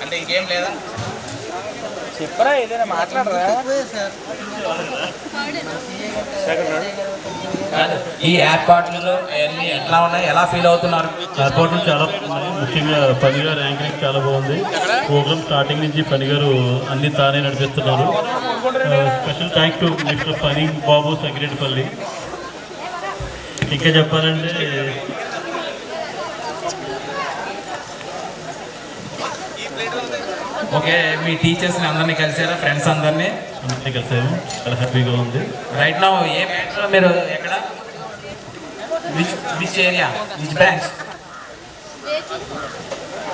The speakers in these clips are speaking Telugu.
అంటే ఇంకేం లేదా? చెప్పరా ఏదైనా మాట్లాడరా. ఈ ఏర్పాట్లలో అన్నీ ఎట్లా ఉన్నాయి, ఎలా ఫీల్ అవుతున్నారు? ఏర్పాట్లు చాలా ఉన్నాయి. ముఖ్యంగా ఫణి గారు యాంకరింగ్ చాలా బాగుంది. ప్రోగ్రామ్ స్టార్టింగ్ నుంచి ఫణి గారు అన్ని తానే నడిపిస్తున్నారు. Special thank to mister Phani Babu Sangireddipalli. ఇంకా చెప్పాలంటే ఓకే, మీ టీచర్స్ని అందరినీ కలిసారా? ఫ్రెండ్స్ అందరినీ కలిసాము. చాలా హ్యాపీగా ఉంది. రైట్ నౌ ఏ బ్రాంచ్లో మీరు ఎక్కడ, which area, which branch?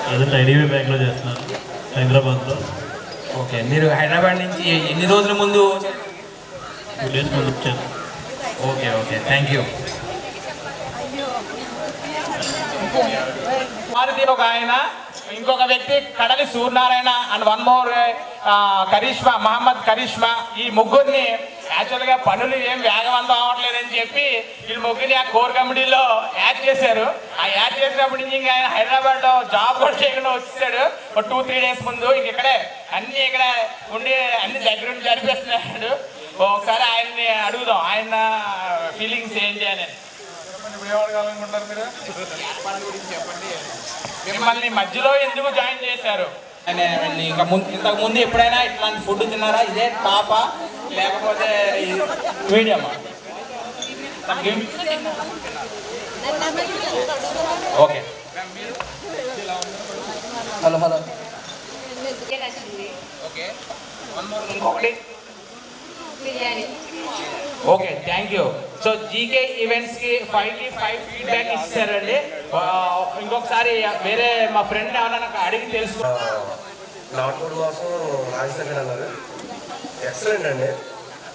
Present IDB బ్యాంక్లో చేస్తున్నారు, హైదరాబాద్లో. ఓకే, మీరు హైదరాబాద్ నుంచి ఎన్ని రోజుల ముందు? 2 days ముందు వచ్చారు. Okay okay, thank you. Maruti ఒక ఆయన, ఇంకొక వ్యక్తి Kadali Suryanarayana and one more Karishma, Mohammed Karishma. ఈ ముగ్గురిని యాక్చువల్గా పనులు ఏం వేగవంతం అవ్వట్లేదని చెప్పి వీళ్ళు ముగ్గురిని ఆ కోర్ కమిటీలో యాడ్ చేశారు. ఆ యాడ్ చేసినప్పటి నుంచి ఇంకా ఆయన హైదరాబాద్లో జాబ్ కూడా చేయకుండా వచ్చేసాడు. ఒక 2-3 days ముందు ఇంక ఇక్కడే అన్ని ఇక్కడ ఉండి అన్ని దగ్గర ఉండి జరిపిస్తున్నాడు. ఒకసారి ఆయన్ని అడుగుదాం, ఆయన ఫీలింగ్స్ ఏంటి అని. ఏమడగాలనుకుంటారు మీరు? చెప్పండి, మిమ్మల్ని మధ్యలో ఎందుకు జాయిన్ చేశారు? ఇంతకు ముందు ఎప్పుడైనా ఇట్లాంటి ఫుడ్ తిన్నారా? ఇదే టాపా లేకపోతే మీడియమా? Okay, hello hello. ఓకే, ఇంకొకటి. Okay, thank you. So GK ఈవెంట్స్కి 5 ఫీడ్బ్యాక్ ఇచ్చారండి. ఇంకొకసారి వేరే మా ఫ్రెండ్ ఏమన్నా నాకు అడిగి తెలుసు. నాటుకోడి మాసం రాజశేఖర్ అన్నారు, ఎక్సలెంట్ అండి.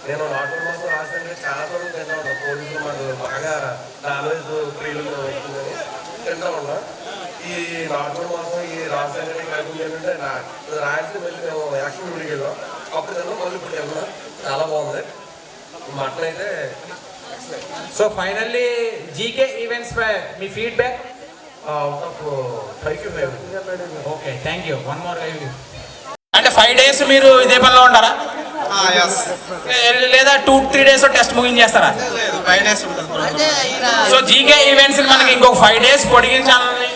నేను నాటుకోడి మాసం రాజశేఖర్ చాలా రోజులు తింటా ఉంటాను. పోలీసులు మాకు బాగా నాన్ వెజ్ ప్రియులు వస్తుందని తింటా ఉన్నా. ఈ నాటుకోడి మాసం ఈ రాజశేఖర్ కలిపి ఏంటంటే రాయలసీమ వెళ్ళి మేము యాక్షన్ గుడికి వెళ్ళాం. అప్పుడు తిన్నాం, మళ్ళీ ఇప్పుడు వెళ్తున్నాం. చాలా బాగుంది మటన్ అయితే. సో ఫైనల్లీ జీకే ఈవెంట్స్ పై మీ feedback? Out of 5 to 5. Okay, thank you. One more. అంటే 5 days మీరు ఇదే పనిలో ఉంటారా? లేదా 2-3 days టెస్ట్ ముగించేస్తారా? 5 days. సో జీకే ఈవెంట్స్ మనకి ఇంకొక 5 days పొడిగించాలని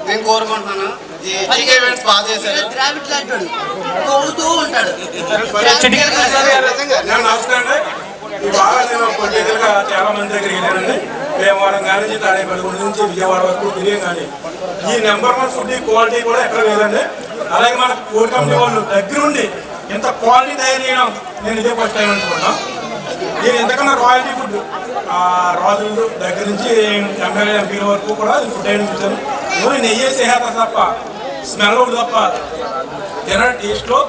నేను కోరుకుంటున్నాను. జీకే ఈవెంట్స్ బాగా చేశారు. ఇవాళ నేను పొలిటికల్గా చాలా మంది దగ్గరికి వెళ్ళానండి. భీమవరం కానీ తాడేపల్లి నుంచి విజయవాడ వరకు తిరిగాం. కానీ ఈ నెంబర్ 1 ఫుడ్ క్వాలిటీ కూడా ఎక్కడ లేదండి. అలాగే మన కోర్ కంపెనీ వాళ్ళు దగ్గరుండి ఇంత క్వాలిటీ తయారు చేయడం నేను ఇదే ఫస్ట్ టైం అనుకుంటున్నాను. నేను ఎంతకన్నా రాయల్టీ ఫుడ్ రాజుల దగ్గర నుంచి ఎమ్మెల్యే ఎంపీల వరకు కూడా ఫుడ్ ఐటమ్ ఇచ్చాను. ఓన్లీ నెయ్యి సేహత తప్ప, స్మెల్ తప్ప తిన టేస్ట్లో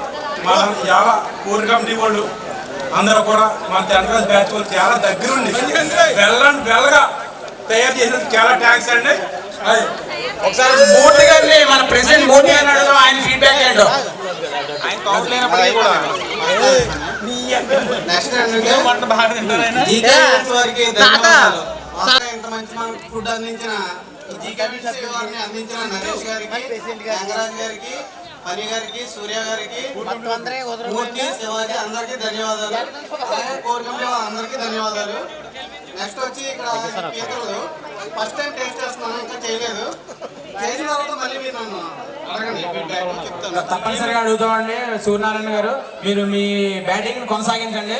మన చాలా కోర్ కంపెనీ వాళ్ళు అందరూ కూడా మన 10th class బ్యాచ్ వాళ్ళు చాలా దగ్గరుండి వెళ్ళగా తయారు చేసినందుకు చాలా థ్యాంక్స్ అండి. ఒకసారి మోదీ గారిని, మన ప్రెసిడెంట్ మోదీ గారిని అడుగుదాం, ఆయన ఫీడ్బ్యాక్ ఏంటో. ఇంత మంచి మనకు ఫుడ్ అందించిన అందించిన నరేష్ గారికి, రంగరాజ్ గారికి, పని గారికి, సూర్య గారికి, మూర్తి, శివాజీ అందరికీ ధన్యవాదాలు. కోర్ కంపెనీ అందరికీ ధన్యవాదాలు. నెక్స్ట్ వచ్చి ఇక్కడ పీతలు ఫస్ట్ టైం టేస్ట్ చేస్తున్నాను, ఇంకా చేయలేదు. చేసిన తర్వాత మళ్ళీ మీరు నన్ను అడగండి, చెప్తాను. తప్పనిసరిగా అడుగుతామండి. సూర్యనారాయణ గారు, మీరు మీ బ్యాటింగ్ కొనసాగించండి.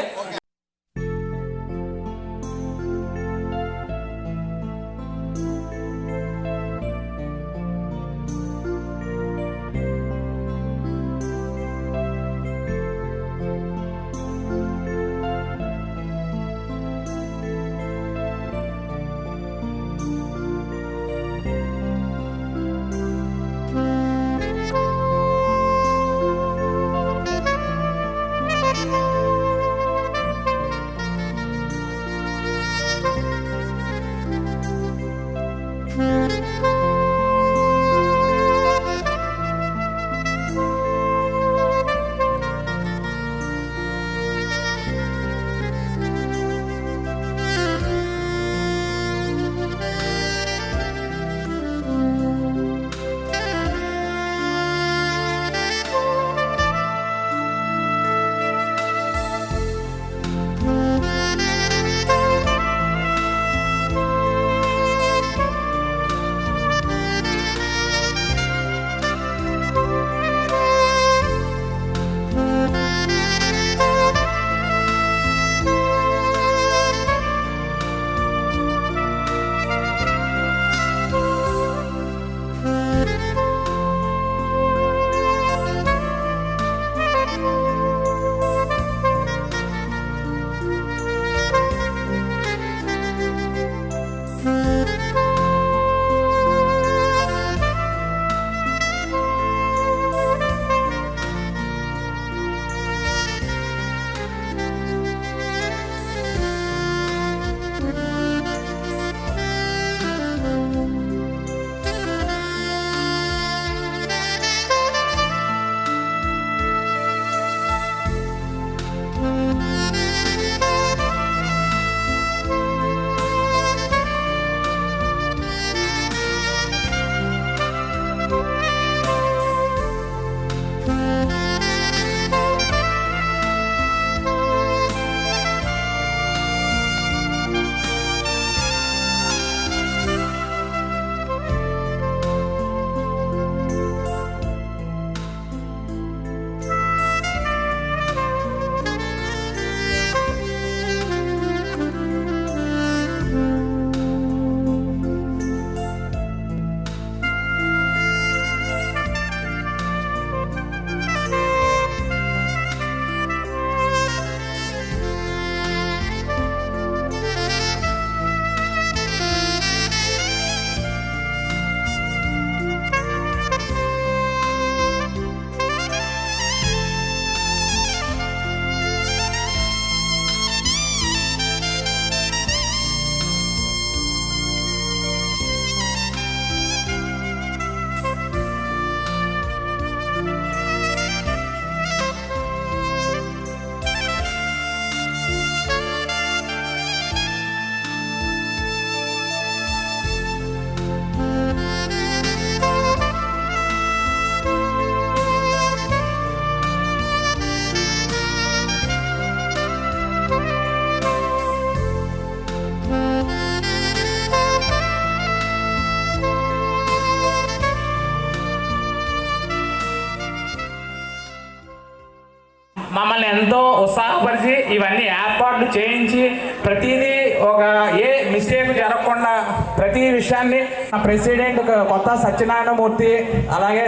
మమ్మల్ని ఎంతో ఉత్సాహపరిచి ఇవన్నీ ఏర్పాట్లు చేయించి ప్రతిదీ ఒక ఏ మిస్టేక్ జరగకుండా ప్రతి విషయాన్ని ప్రెసిడెంట్ కొత్త సత్యనారాయణమూర్తి అలాగే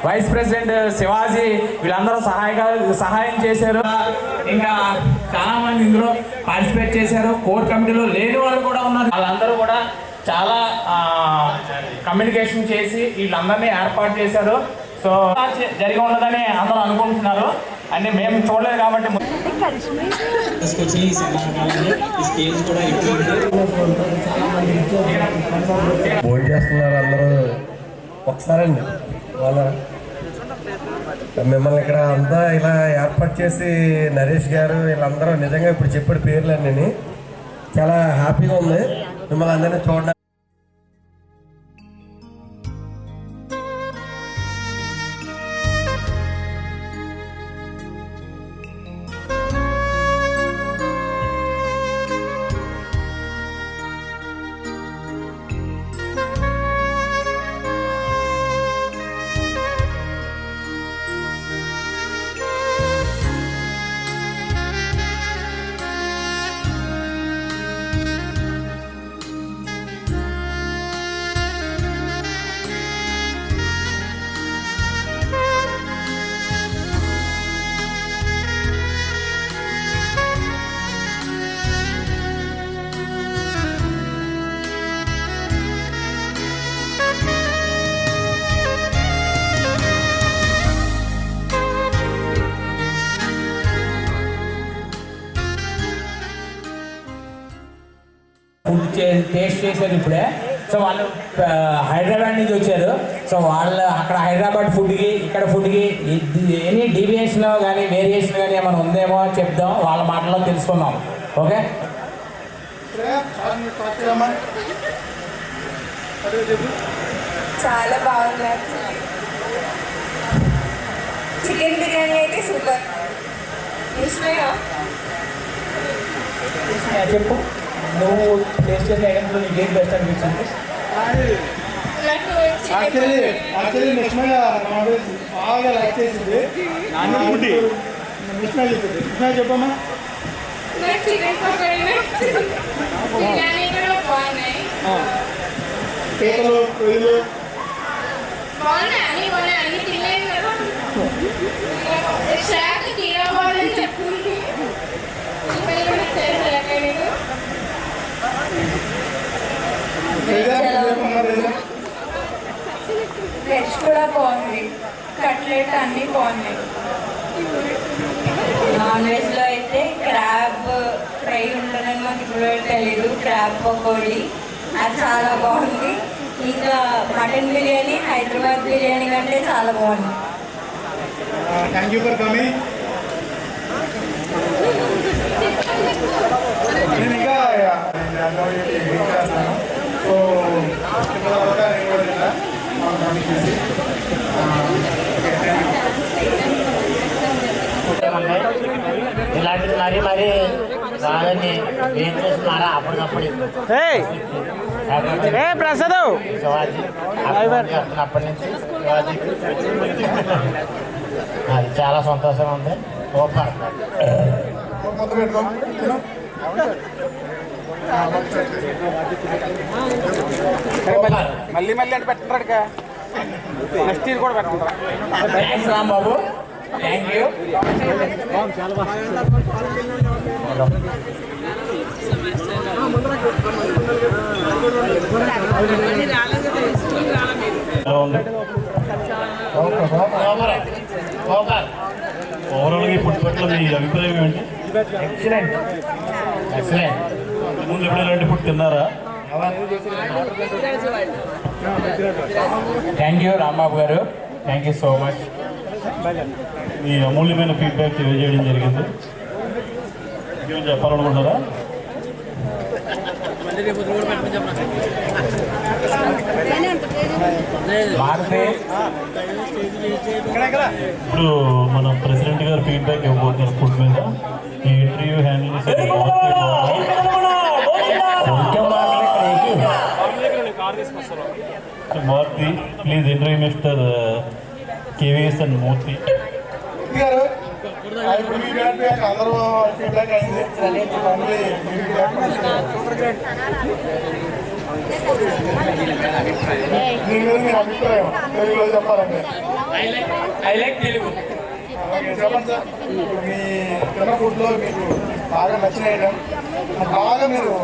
వైస్ ప్రెసిడెంట్ శివాజీ వీళ్ళందరూ సహాయం చేశారు. ఇంకా చాలా మంది ఇందులో పార్టిసిపేట్ చేశారు. కోర్ కమిటీలో లేని వాళ్ళు కూడా ఉన్నారు. వాళ్ళందరూ కూడా చాలా కమ్యూనికేషన్ చేసి వీళ్ళందరినీ ఏర్పాటు చేశారు. సో జరిగి ఉన్నదని అందరూ అనుకుంటున్నారు. అంటే మేము చూడలేదు కాబట్టి భోజనం చేస్తున్నారు అందరూ. ఒకసారండి వాళ్ళ మిమ్మల్ని ఇక్కడ అంతా ఇలా ఏర్పాటు చేసి నరేష్ గారు వీళ్ళందరూ నిజంగా ఇప్పుడు చెప్పిన పేర్లన్నీ చాలా హ్యాపీగా ఉంది మిమ్మల్ని అందరినీ చూడడానికి. ఫుడ్ టేస్ట్ చేశారు ఇప్పుడే. సో వాళ్ళు హైదరాబాద్ నుంచి వచ్చారు. సో వాళ్ళు అక్కడ హైదరాబాద్ ఫుడ్కి ఇక్కడ ఫుడ్కి ఎనీ డీవియేషన్ కానీ వేరియేషన్ కానీ ఏమైనా ఉందేమో చెప్దాం, వాళ్ళ మాటల్లో తెలుసుకుందాం. ఓకే, చాలా బాగుంది. చికెన్ బిర్యానీ అయితే సూపర్. చెప్పు, నువ్వు టేస్ట్ చేసిన ఐటమ్స్లో నీకు ఏం బెస్ట్ అనిపించింది? యాక్చువల్లీ నిష్మయ బాగా లైక్ చేసింది. నిష్మయ చెప్పింది. నిష్మయ చెప్పమ్మా. కేకలు రొయ్యలు వెజ్ కూడా బాగుంది. కట్లెట్ అన్నీ బాగున్నాయి. నాన్ వెజ్లో అయితే క్రాబ్ ఫ్రై ఉంటుందని మాకు ఇప్పుడు తెలీదు. క్రాబ్ పకోడీ అది చాలా బాగుంది. ఇంకా మటన్ బిర్యానీ హైదరాబాద్ బిర్యానీ కంటే చాలా బాగుంది. Thank you for coming. నేను ఇంకా చేస్తాను. సో తర్వాత నేను కూడా ఇలాంటిది మరి వాళ్ళని ఏం చేస్తున్నారా అప్పటికప్పుడు ప్రసాద్ శివాజీ అప్పటి నుంచి శివాజీ అది చాలా సంతోషంగా ఉంది. సూపర్. మళ్ళీ అంటే పెట్టండి. నెక్స్ట్ ఇయర్ కూడా పెట్టండి. Thanks Rambabu, thank you. ఓవరాల్గా ఈ ఫుడ్ పట్ల మీ అభిప్రాయం ఏంటి? Excellent excellent. ముందు ఎప్పుడు ఇలాంటి ఫుడ్ తిన్నారా? థ్యాంక్ యూ రాంబాబు గారు, థ్యాంక్ యూ సో మచ్. మీ అమూల్యమైన ఫీడ్బ్యాక్ తెలియజేయడం జరిగింది. ఇంకేం చెప్పాలనుకుంటారా? ఇప్పుడు మనం ప్రెసిడెంట్ గారు ఫీడ్బ్యాక్ ఇవ్వబోతున్నారు ఫుడ్ మీద. ఈ ఇంటర్వ్యూ హ్యాండిల్ చేసే Murthy, please interview mister KVS and Murthy గారు ఇప్పుడు మీ ఫీడ్బ్యాక్ అందరూ ఫీడ్బ్యాక్ అయింది ఓన్లీ మీ ఫీడ్బ్యాక్ దీని మీద మీ అభిప్రాయం తెలుగులో చెప్పాలంటే ఐ లైక్ తెలుగు. ఓకే చెప్పండి సార్. మీ తిన్న ఫుడ్లో మీకు బాగా నచ్చిన ఐటమ్ బాగా మీరు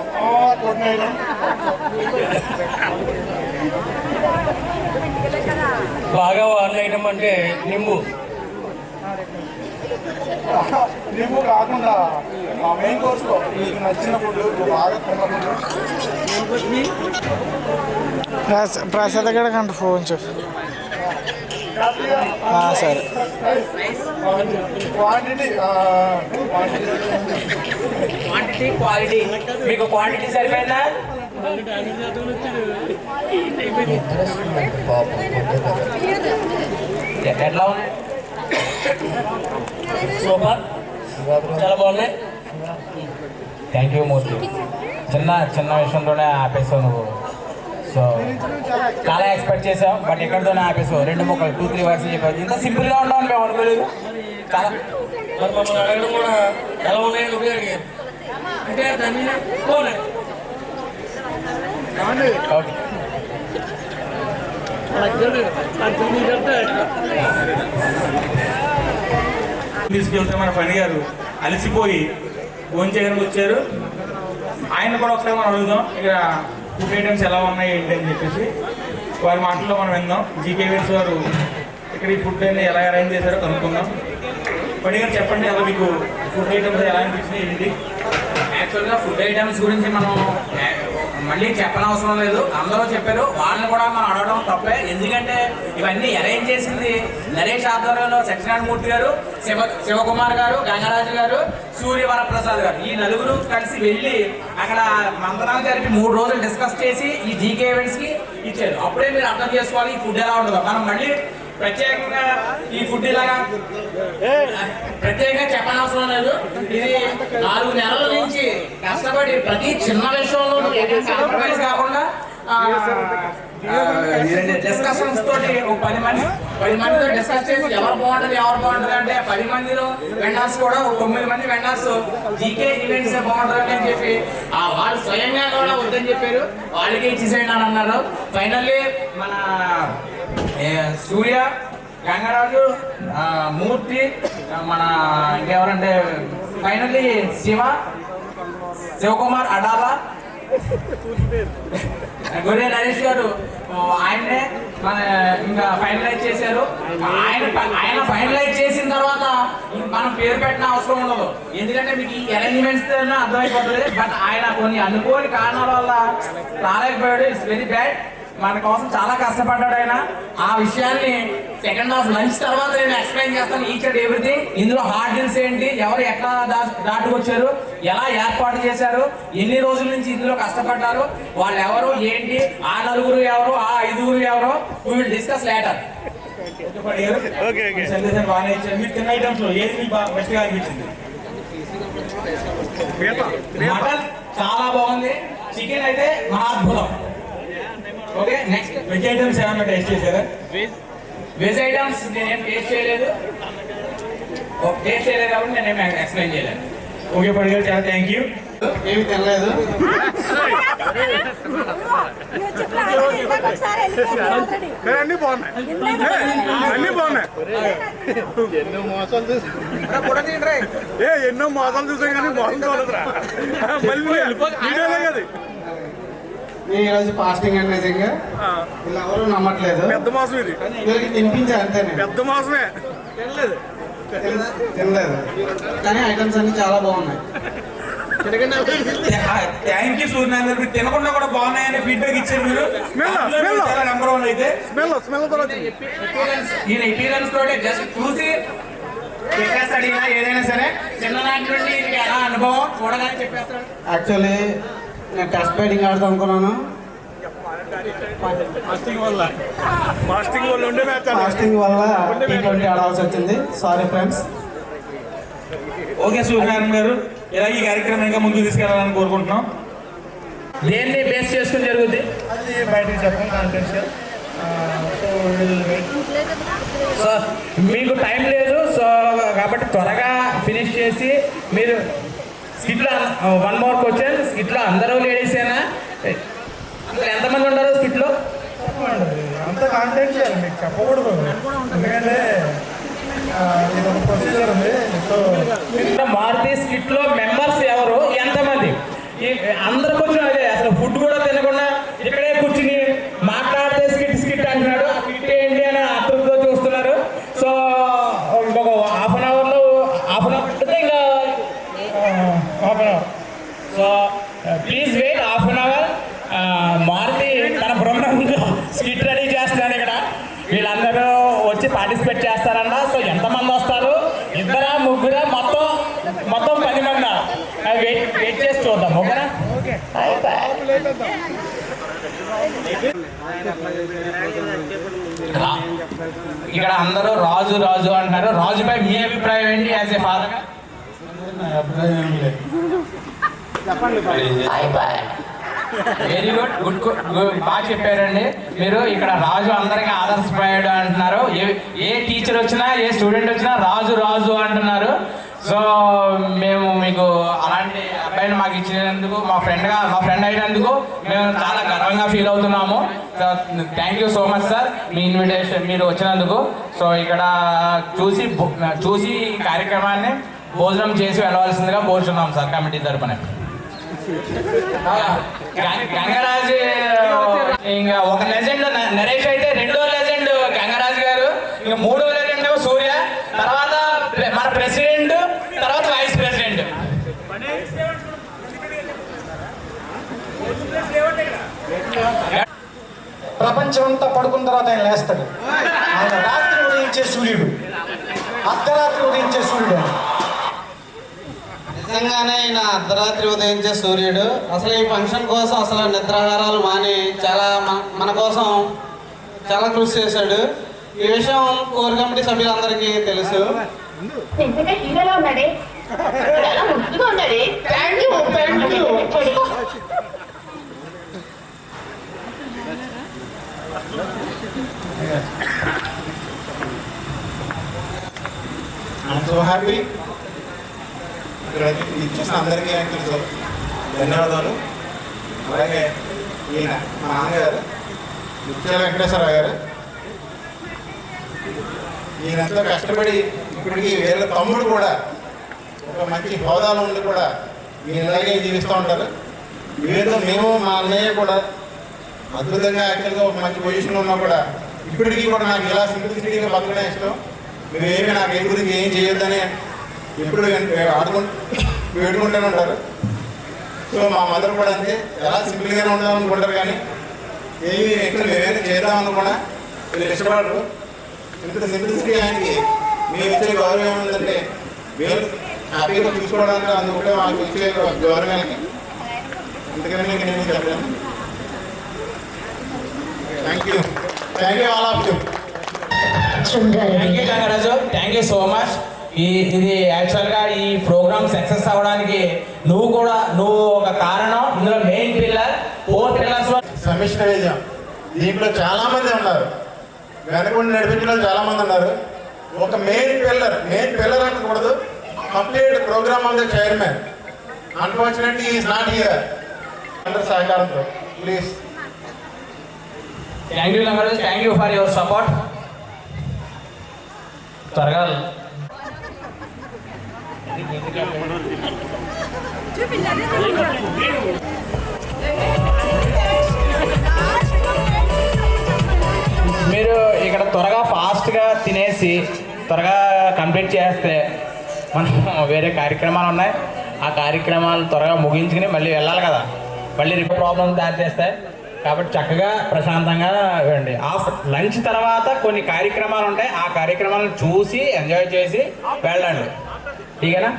కొట్టిన ఐటమ్ బాగా వాడిన ఐటమ్ అంటే నింబు. నీకు కాకుండా మా మెయిన్ కోర్స్లో మీకు నచ్చిన ఫుడ్ బాగా తిన్న ఫుడ్ ప్రసాద్ గడ కంట ఫోన్ చెప్పు. సరే క్వాంటిటీ క్వాలిటీ మీకు క్వాంటిటీ సరిపోయిందా? ఎట్లా ఉన్నాయి? సూపర్, చాలా బాగున్నాయి. థ్యాంక్ యూ మూర్తి. చిన్న విషయంలోనే ఆపేసావు నువ్వు. సో చాలా ఎక్స్పెక్ట్ చేసావు, బట్ ఎక్కడితోనే ఆపేసావు. 2 ముక్కలు 2-3 వర్డ్స్ చెప్పావు. ఇంత సింపుల్గా ఉండవని మేము అనుకోలేదు. చాలా మరి మమ్మల్ని అడగడం కూడా ఎలా ఉన్నాయని ఒకటి అడిగారు. అంటే దాన్ని బాగున్నాయి. ఓకే తీసుకెళ్తే మన పని గారు అలసిపోయి ఫోన్ చేయడానికి వచ్చారు. ఆయన కూడా ఒకసారి మనం అడుగుదాం ఇక్కడ ఫుడ్ ఐటమ్స్ ఎలా ఉన్నాయి ఏంటి అని చెప్పేసి వారి మాటల్లో మనం విందాం. జీకే ఈవెంట్స్ వారు ఇక్కడ ఈ ఫుడ్ అన్ని ఎలా అరేంజ్ చేశారో కనుక్కుందాం. పని గారు చెప్పండి, అలా మీకు ఫుడ్ ఐటమ్స్ ఎలా అనిపించినాయి ఏంటి? యాక్చువల్గా ఫుడ్ ఐటమ్స్ గురించి మనం మళ్ళీ చెప్పనవసరం లేదు, అందరూ చెప్పారు. వాళ్ళని కూడా మనం అడగడం తప్పే. ఎందుకంటే ఇవన్నీ అరేంజ్ చేసింది నరేష్ ఆధ్వర్యంలో సత్యనారాయణ మూర్తి గారు, శివకుమార్ గారు, గంగరాజు గారు, సూర్యవరప్రసాద్ గారు. ఈ నలుగురు కలిసి వెళ్ళి అక్కడ మంత్రాలు జరిపి 3 రోజులు డిస్కస్ చేసి ఈ జీకే ఈవెంట్స్ కి ఇచ్చారు. అప్పుడే మీరు అర్థం చేసుకోవాలి ఈ ఫుడ్ ఎలా ఉంటుందో. మనం మళ్ళీ ప్రత్యేకంగా ఈ ఫుడ్ ఇలాగా ప్రత్యేకంగా చెప్పనవసరం లేదు. ఇది 4 నెలల నుంచి కష్టపడి ప్రతి చిన్న విషయంలో కాంప్రమైజ్ కాకుండా డిస్కషన్స్ తోటి 10 మందితో డిస్కస్ చేసి ఎవరు బాగుంటుంది అంటే 10 మందిలో వెండర్స్ కూడా 9 మంది వెండర్స్ జీకే ఈవెంట్స్ బాగుంటుంది అని చెప్పి వాళ్ళు స్వయంగా కూడా వద్దని చెప్పారు. వాళ్ళకే ఇచ్చేసేయండి అని అన్నారు. ఫైనల్లీ మన సూర్య, గంగరాజు, మూర్తి, మన ఇంకెవరంటే ఫైనల్లీ శివకుమార్ అడాలా, గొర్రె నరేష్ గారు ఆయన్నే మన ఇంకా ఫైనలైజ్ చేశారు. ఆయన ఫైనలైజ్ చేసిన తర్వాత మనం పేరు పెట్టిన అవసరం ఉండదు, ఎందుకంటే మీకు ఈ అరేంజ్మెంట్స్ అర్థమైపోతుంది. బట్ ఆయన కొన్ని అనుకోని కారణాల వల్ల రాలేకపోయాడు. It's very bad. మన కోసం చాలా కష్టపడ్డాడు ఆయన. ఆ విషయాన్ని సెకండ్ హాఫ్ లంచ్ తర్వాత నేను ఎక్స్ప్లెయిన్ చేస్తాను ఈచ్ అండ్ ఎవ్రీథింగ్. ఇందులో హార్డిల్స్ ఏంటి, ఎవరు ఎట్లా దాటుకొచ్చారు, ఎలా ఏర్పాటు చేశారు, ఎన్ని రోజుల నుంచి ఇందులో కష్టపడ్డారు, వాళ్ళు ఎవరు ఏంటి, ఆ 4 ఎవరు, ఆ 5 ఎవరు, we will discuss later. బాగానే ఇచ్చారు. మీరు తిన్న ఐటమ్స్ లో ఏది మీకు బాగా బెస్ట్ గా అనిపించింది? మటన్ చాలా బాగుంది, చికెన్ అయితే మహాద్భుతం. ఓకే, నెక్స్ట్ వెజ్ ఐటమ్స్ ఏమన్నా టేస్ట్ చేశారా? వెజ్ ఐటమ్స్ నేనేం టేస్ట్ చేయలేదు కాబట్టి నేనేం ఎక్స్ప్లెయిన్ చేయలేదు. ఓకే పడి గారు, చాలా థ్యాంక్ యూ. ఏమి తినలేదు. అన్నీ బాగున్నాయి, అన్నీ బాగున్నాయి. ఎన్నో మోసాలు చూసాం కానీ మోసం చూడదురా. మళ్ళీ వీడియోలే కదా. ఈరోజు ఫాస్టింగ్ అండి. నిజంగా వీళ్ళు ఎవరు నమ్మట్లేదు. పెద్ద మోసం ఇది. వీళ్ళకి తినిపించా అంతేనే. పెద్ద మోసమే. తినలేదు కానీ ఐటమ్స్ అన్ని చాలా బాగున్నాయి. థ్యాంక్ యూ సూర్యనారాయణ గారు. తినకుండా కూడా బాగున్నాయని ఫీడ్బ్యాక్ ఇచ్చారు మీరు. చాలా నెంబర్ 1 అయితే ఈయన అపీరెన్స్ తోటి జస్ట్ చూసి చెప్పేస్తాడు. ఈయన ఏదైనా సరే చిన్ననాటి నుండి ఎలా అనుభవం చూడగానే చెప్పేస్తాడు. యాక్చువల్లీ నేను టెస్ట్ బ్యాటింగ్ ఆడదాం అనుకున్నాను. ఫాస్టింగ్ వల్ల T20 ఆడాల్సి వచ్చింది. Sorry friends. ఓకే సూర్యనారాయణ గారు, ఇలా ఈ కార్యక్రమం ఇంకా ముందుకు తీసుకెళ్లాలని కోరుకుంటున్నాం. దేన్ని బేస్ చేసుకుని జరుగుద్ది అది బయటకు చెప్పడం కాన్ఫిడెన్షియల్. సో మీకు టైం లేదు, సో కాబట్టి త్వరగా ఫినిష్ చేసి మీరు స్కిట్లో వన్ మోర్ క్వశ్చన్, స్కిట్లో అందరూ లేడీసేనా? అసలు ఎంతమంది ఉన్నారు స్కిట్లో? అంత కాంటాక్ట్ చేయాలి, మీకు చెప్పకూడదు, ఎందుకంటే ఇది ఒక ప్రొసీజర్ ఉంది. సో మారుతి స్కిట్లో మెంబర్స్ ఎవరు, ఎంతమంది? అందరు కొంచెం అదే అసలు ఫుడ్ కూడా తినకుండా ఇక్కడే కూర్చుని మాట్లాడితే స్కిట్ అంటున్నాడు. ఆ స్కిట్ ఏంటి అని అర్థంతో చూస్తున్నారు. సో ఇంకొక హాఫ్ అన్ అవర్లో అంటే ఇంకా half an hour. So please wait half an hour. Maruti తన బృందంలో స్కిట్ రెడీ చేస్తున్నాడు ఇక్కడ. వీళ్ళందరూ వచ్చి పార్టిసిపేట్ చేస్తారంట. సో ఎంతమంది వస్తారు? ఇద్దరా ముగ్గురా? మొత్తం 10 మంది. వెయిట్ చేసి చూద్దాం, ఓకేనా? ఇక్కడ అందరూ రాజు రాజు అంటున్నారు. రాజుపై మీ అభిప్రాయం ఏంటి యాజ్ ఏ ఫాదర్గా? వెరీ గుడ్, బాగా చెప్పారండి మీరు. ఇక్కడ రాజు అందరికీ ఆదర్శప్రాయుడు అంటున్నారు. ఏ టీచర్ వచ్చినా ఏ స్టూడెంట్ వచ్చినా రాజు రాజు అంటున్నారు. సో మేము మీకు అలాంటి అబ్బాయిని మాకు ఇచ్చినందుకు, మా ఫ్రెండ్ అయినందుకు మేము చాలా గర్వంగా ఫీల్ అవుతున్నాము. Thank you so much sir, me invitation మీరు వచ్చినందుకు. సో ఇక్కడ చూసి ఈ కార్యక్రమాన్ని భోజనం చేసి వెళ్ళవలసిందిగా కోరుచున్నాం సార్ కమిటీ తరపున. గంగరాజు ఇంకా ఒక లెజెండ్ నరేష్ అయితే, రెండో లెజెండ్ గంగరాజు గారు, ఇంకా మూడో లెజెండ్ సూర్య, తర్వాత మన ప్రెసిడెంట్, తర్వాత వైస్ ప్రెసిడెంట్. ప్రపంచం అంతా పడుకున్న తర్వాత ఆయన లేస్తాడు. ఆయన రాత్రి ఉదయించే సూర్యుడు, అర్ధరాత్రి ఉదయించే సూర్యుడు. నిజంగానే ఆయన అర్ధరాత్రి ఉదయించే సూర్యుడు. అసలు ఈ ఫంక్షన్ కోసం అసలు నిద్రాహారాలు మాని చాలా మన కోసం చాలా కృషి చేశాడు. ఈ విషయం కోర్ కమిటీ సభ్యులందరికీ తెలుసు. I'm so happy. ఇచ్చేసిన అందరికీ తెలుసు, ధన్యవాదాలు. అలాగే ఈయన మా నాన్నగారు ముత్యాల వెంకటేశ్వరరావు గారు, ఈయన ఎంతో కష్టపడి ఇప్పటికీ వీళ్ళ తమ్ముడు కూడా ఒక మంచి హోదాలో ఉండి కూడా ఈయన ఇలాగే జీవిస్తూ ఉంటారు. వీళ్ళతో మేము మా అన్నయ్య కూడా అద్భుతంగా యాక్చువల్గా ఒక మంచి పొజిషన్లో ఉన్నా కూడా ఇప్పటికీ కూడా నాకు ఇలా సింప్లిసిటీగా బతకడం ఇష్టం. మీరు ఏమి నాకు ఏ గురించి ఏం చేయొద్దని ఎప్పుడు వేడుకుంటూనే ఉంటారు. సో మా మదర్ కూడా అంతే, ఎలా సింపుల్గానే ఉందాం అనుకుంటారు, కానీ ఏమి ఎక్కడ మేమేమైనా చేద్దామని కూడా వీళ్ళు ఇష్టపడరు. ఇంత సింప్లిసిటీ ఆయనకి మేము ఇచ్చే గౌరవం ఏముందంటే మేము హ్యాపీగా చూసుకోవడానికి అందుకుంటే మాకు ఇచ్చే గౌరవానికి. ఇంతకన్నా ఇంకా నేను చెప్పలేను. Thank you all of you. Thank you Gangaraju, thank you so much. ఇది యాక్చువల్గా ఈ ప్రోగ్రామ్ సక్సెస్ అవ్వడానికి నువ్వు ఒక కారణం. ఇందులో మెయిన్ పిల్లర్, 4 పిల్లర్స్. సమిష్టి విజయం. దీంట్లో చాలామంది ఉన్నారు, వెనకుండి నడిపించిన వాళ్ళు చాలామంది ఉన్నారు. ఒక మెయిన్ పిల్లర్ అనకూడదు, complete program of the chairman. Unfortunately is not here. అందరి సహకారంతో please. Thank you Gangaraju, thank you for your support. త్వరగా మీరు ఇక్కడ త్వరగా ఫాస్ట్గా తినేసి త్వరగా కంప్లీట్ చేస్తే మనం వేరే కార్యక్రమాలు ఉన్నాయి, ఆ కార్యక్రమాలు త్వరగా ముగించుకుని మళ్ళీ వెళ్ళాలి కదా. మళ్ళీ ప్రాబ్లమ్స్ దారి చేస్తాయి. కాబట్టి చక్కగా ప్రశాంతంగా ఇవ్వండి. లంచ్ తర్వాత కొన్ని కార్యక్రమాలు ఉంటాయి, ఆ కార్యక్రమాలను చూసి ఎంజాయ్ చేసి వెళ్ళండి. ఠీకేనా?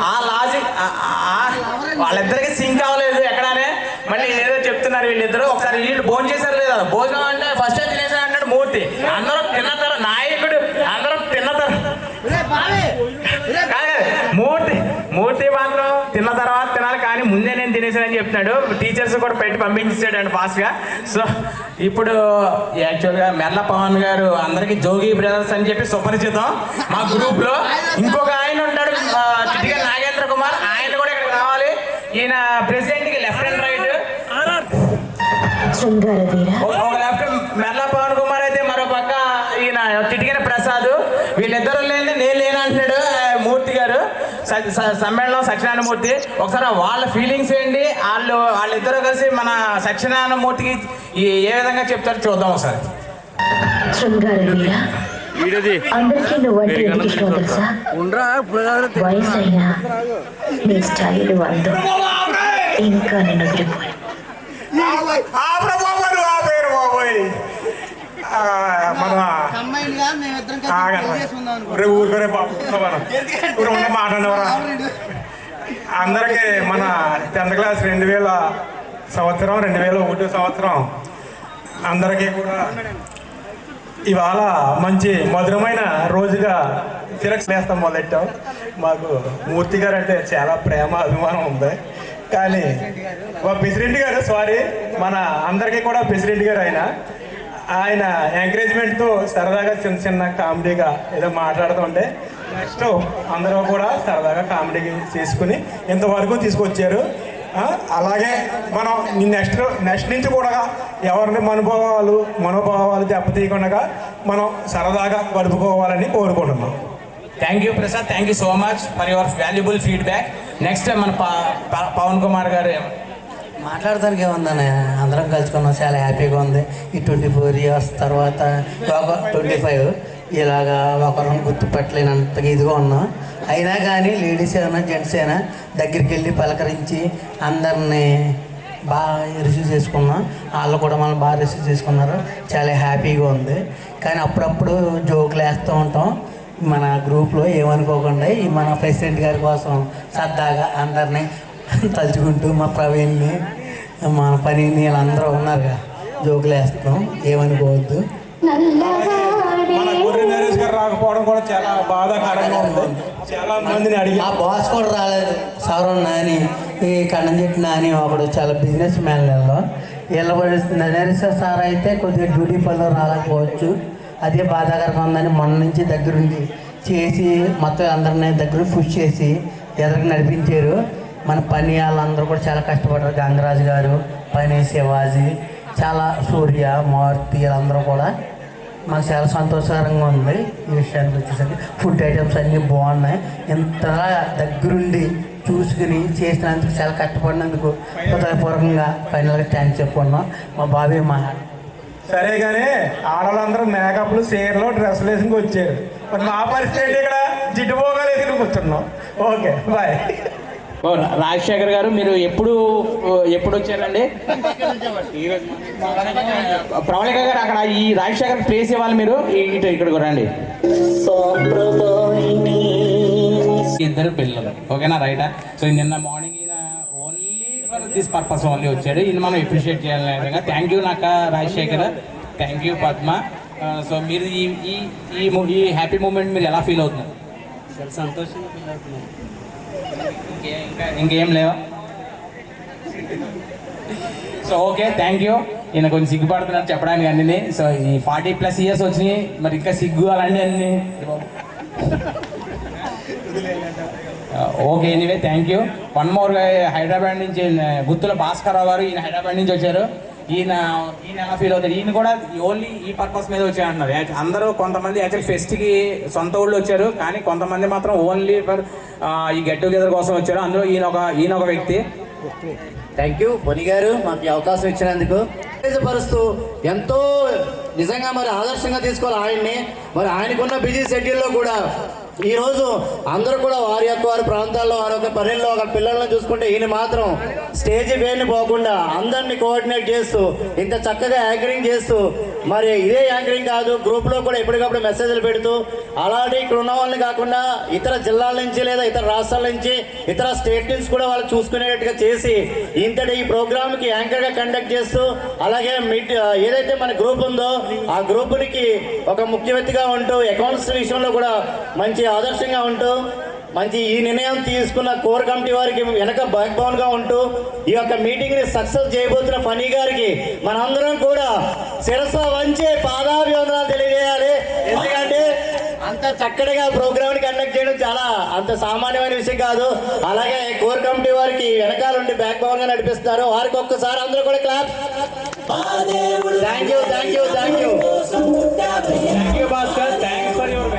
ఆ లాజిక్ వాళ్ళిద్దరికి సింక్ అవ్వలేదు ఎక్కడానే. మళ్ళీ ఏదో చెప్తున్నారు వీళ్ళిద్దరు. ఒకసారి వీళ్ళు భోజనం చేశారు లేదా? భోజనం అంటే ఫస్ట్ టైం తినేసారు అన్నాడు మూర్తి. అందరూ తిన్నతారు, నాయకుడు అందరూ తిన్నతారు. మూర్తి మాత్రం తిన్న తర్వాత తినాలి, కానీ ముందే నేను తినేసానని చెప్తున్నాడు. టీచర్స్ కూడా పెట్టి పంపించాడు అండి ఫాస్ట్గా. సో ఇప్పుడు యాక్చువల్గా మెర్ల పవన్ గారు అందరికీ జోగి బ్రదర్స్ అని చెప్పి సుపరిచితం మా గ్రూప్లో. ఇంకొక ఆయన ఉంటాడు చిట్టిగా నాగేంద్ర కుమార్, ఆయన కూడా ఇక్కడ రావాలి. ఈయన ప్రెసిడెంట్కి లెఫ్ట్ అండ్ రైట్. ఒక లెఫ్ట్ మెర్ల పవన్ కుమార్ అయితే మరో పక్క ఈయన చిటికిన ప్రసాద్. వీళ్ళిద్దరు లేని నేను లేనంటున్నాడు మూర్తి గారు. సమ్మేళనం సత్యనారాయణ మూర్తి. ఒకసారి వాళ్ళ ఫీలింగ్స్ ఏంటి, వాళ్ళిద్దరూ కలిసి మన సత్యనారాయణ మూర్తికి ఏ విధంగా చెప్తారో చూద్దాం ఒకసారి. అందరికీ నువ్వంటే ఎందుకు ఇష్టం తెలుసా? వయసు అయినా నీ స్టైల్ వందు ఇంకా నిన్ను వదిలిపోయి ఊరికొనే మాట్లాడవరా. అందరికీ మన 10th క్లాస్ 2000 సంవత్సరం 2001 సంవత్సరం అందరికీ కూడా ఇవాళ మంచి మధురమైన రోజుగా తిరగలేస్తాం మొదలెట్టాం. మాకు మూర్తి గారు అంటే చాలా ప్రేమ అభిమానం ఉంది. కానీ మా ప్రెసిడెంట్ గారు మన అందరికీ కూడా ప్రెసిడెంట్ గారు ఆయన ఎంకరేజ్మెంట్తో సరదాగా చిన్న చిన్న కామెడీగా ఏదో మాట్లాడుతుంటే నెక్స్ట్ అందరూ కూడా సరదాగా కామెడీ చేసుకుని ఇంతవరకు తీసుకొచ్చారు. అలాగే మనం నెక్స్ట్ నుంచి కూడా ఎవరిని మనోభావాలు దెబ్బతీయకుండా మనం సరదాగా గడుపుకోవాలని కోరుకుంటున్నాం. Thank you Prasad, thank you so much for your valuable feedback. Next మన పవన్ కుమార్ గారు మాట్లాడటానికి ఏముందని అందరం కలుసుకున్నాం, చాలా హ్యాపీగా ఉంది. ఈ 24 years తర్వాత 25 ఇలాగా ఒకరిని గుర్తుపట్టలేనంతగా ఇదిగా ఉన్నాం. అయినా కానీ లేడీస్ అయినా జెంట్స్ అయినా దగ్గరికి వెళ్ళి పలకరించి అందరినీ బాగా రిసీవ్ చేసుకున్నాం. వాళ్ళు కూడా మనం బాగా రిసీవ్ చేసుకున్నారు, చాలా హ్యాపీగా ఉంది. కానీ అప్పుడప్పుడు జోకులు వేస్తూ ఉంటాం మన గ్రూప్లో, ఏమనుకోకుండా. ఈ మన ప్రెసిడెంట్ గారి కోసం సరదాగా అందరినీ తలుచుకుంటూ మా ప్రవీణ్ని మన పనిని వీళ్ళందరూ ఉన్నారుగా జోకులు వేస్తాం, ఏమనుకోవద్దు. మన గొర్రె నరేష్ గారు రాకపోవడం కూడా చాలా బాధాకరంగా ఉంది. చాలా మందిని అడిగి ఆ బాస్ కూడా రాలేదు. సౌరవ్ నాని, ఈ కన్నం చెట్టు నాని ఒకడు చాలా బిజినెస్ మ్యాన్లలో వీళ్ళ నరేష్ సార్ అయితే కొద్దిగా డ్యూటీ పనిలో రాలేకపోవచ్చు. అదే బాధాకరంగా ఉందని మొన్న నుంచి దగ్గరుండి చేసి మొత్తం అందరినీ దగ్గర పుష్ చేసి ఎదురుకు నడిపించారు. మన పని వాళ్ళందరూ కూడా చాలా కష్టపడ్డారు. గంగరాజు గారు, పని శివాజీ, చాలా సూర్య, మారుతి వీళ్ళందరూ కూడా మాకు చాలా సంతోషకరంగా ఉంది. ఈ విషయానికి వచ్చేసరికి ఫుడ్ ఐటమ్స్ అన్నీ బాగున్నాయి. ఇంతలా దగ్గరుండి చూసుకుని చేసినందుకు, చాలా కష్టపడినందుకు హృదయపూర్వకంగా ఫైనల్గా థ్యాంక్స్ చెప్పుకున్నాం. మా బాబీ మా సరే కానీ ఆడవాళ్ళందరూ మేకప్లు, చీరలు, డ్రెస్సులు వేసుకుని వచ్చారు. మరి మా పరిస్థితి ఇక్కడ జిడ్డుపోగా వేసుకుని కూర్చున్నాం. Okay bye. రాజశేఖర్ గారు మీరు ఎప్పుడు వచ్చారండి? ప్రవళిక గారు అక్కడ ఈ రాజశేఖర్ ప్లేస్ ఇవ్వాలి, మీరు ఇక్కడికి రండి. ఇద్దరు పిల్లలు, ఓకేనా, రైటా? సో నిన్న మార్నింగ్ ఈయన only for this purpose only వచ్చాడు. ఈయన మనం అప్రిషియేట్ చేయాలనే విధంగా. థ్యాంక్ యూ నాకు Rajasekhar, thank you Padma. So మీరు ఈ హ్యాపీ మూమెంట్ మీరు ఎలా ఫీల్ అవుతున్నారు? చాలా సంతోషంగా ఫీల్ అవుతున్నాను. ఇంకేం లేవా? So okay, thank you. ఈయన కొంచెం సిగ్గుపడుతున్నారు చెప్పడానికి అన్నీ. సో ఈ 40+ years వచ్చినాయి, మరి ఇంకా సిగ్గు అలాంటి అన్నీ. Okay, anyway thank you. One more Hyderabad నుంచి గుత్తుల భాస్కరరావు గారు, ఈయన హైదరాబాద్ నుంచి వచ్చారు. ఈయన ఎలా ఫీల్ అవుతారు? ఈయన కూడా ఓన్లీ ఈ పర్పస్ మీద వచ్చారంటున్నారు. అందరూ కొంతమంది యాక్చువల్ ఫెస్ట్కి సొంత ఊళ్ళు వచ్చారు, కానీ కొంతమంది మాత్రం ఓన్లీ ఫర్ ఈ గెట్ టుగెదర్ కోసం వచ్చారు. అందులో ఈయన ఒక వ్యక్తి. థ్యాంక్ యూ పొని గారు, మాకు ఈ అవకాశం ఇచ్చినందుకు. పరుస్తూ ఎంతో నిజంగా మరి ఆదర్శంగా తీసుకోవాలి ఆయన్ని. మరి ఆయనకున్న బిజీ షెడ్యూల్లో కూడా ఈరోజు అందరూ కూడా వారి ప్రాంతాల్లో వారి యొక్క పనుల్లో ఒక పిల్లలను చూసుకుంటే ఈయన మాత్రం స్టేజ్ వేని పోకుండా అందరినీ కోఆర్డినేట్ చేస్తూ ఇంత చక్కగా యాంకరింగ్ చేస్తూ, మరి ఇదే యాంకరింగ్ కాదు, గ్రూప్లో కూడా ఎప్పటికప్పుడు మెసేజ్లు పెడుతూ అలాంటి ఇక్కడ ఉన్న వాళ్ళని కాకుండా ఇతర జిల్లాల నుంచి లేదా ఇతర రాష్ట్రాల నుంచి ఇతర స్టేట్ నుంచి కూడా వాళ్ళు చూసుకునేట్టుగా చేసి ఇంతటి ఈ ప్రోగ్రామ్కి యాంకర్గా కండక్ట్ చేస్తూ, అలాగే ఏదైతే మన గ్రూప్ ఉందో ఆ గ్రూపునికి ఒక ముఖ్య వ్యక్తిగా ఉంటూ అకౌంట్స్ విషయంలో కూడా మంచి ఆదర్శంగా ఉంటూ మంచి ఈ నిర్ణయం తీసుకున్న కోర్ కమిటీ వారికి వెనక బ్యాక్ బోన్గా ఉంటూ ఈ యొక్క మీటింగ్ని సక్సెస్ చేయబోతున్న ఫనీ గారికి మనందరం కూడా శిరస్సు వంచే పాదాభివందనాలు తెలియజేయాలి. ఎందుకంటే అంత చక్కటిగా ప్రోగ్రామ్ని కండక్ట్ చేయడం చాలా అంత సామాన్యమైన విషయం కాదు. అలాగే కోర్ కమిటీ వారికి వెనకాల ఉండి బ్యాక్ బోన్గా నడిపిస్తున్నారు. వారికి ఒక్కసారి అందరూ కూడా clap. Thank you thank you thank you thank you Bhaskar. Thanks for your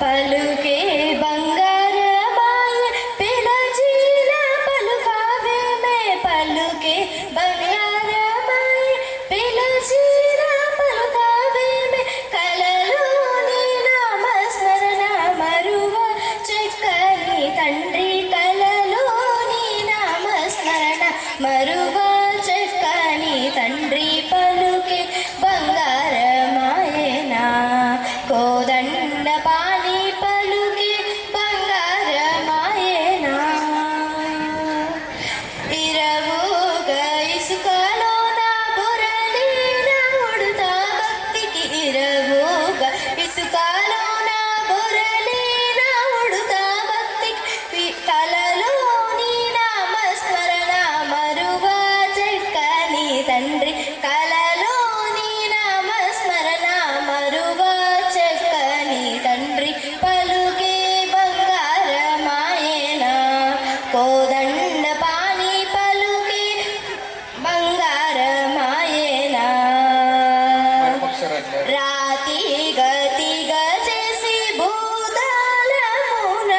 పలుకే బంగారమాయ పిలజీల పలుకావేమే పలుకే బంగారమాయ పిలజీల పలుకావేమే కలలోని నామస్మరణ మరువ చక్కని తండ్రి కలలోని నామస్మరణ మరువ చక్కని తండ్రి పలుకే బంగారమాయనా కోదండ పాని పలుకే బంగారమాయనా ఇరవుగా ఇసుకలోన బురలీన ఉడుతా భక్తికి ఇరవుగా ఇసుకలోన బురలీన ఉడుతా భక్తికి కలలోని నామస్మరణ మరువ చక్కని తండ్రి కలలోని నామస్మరణ మరువ చక్కని తండ్రి పలుకే బంగారమాయనా కోదండ పాని పలుకే బంగారమాయనా రాతి గతిగా చేసి భూతాళమున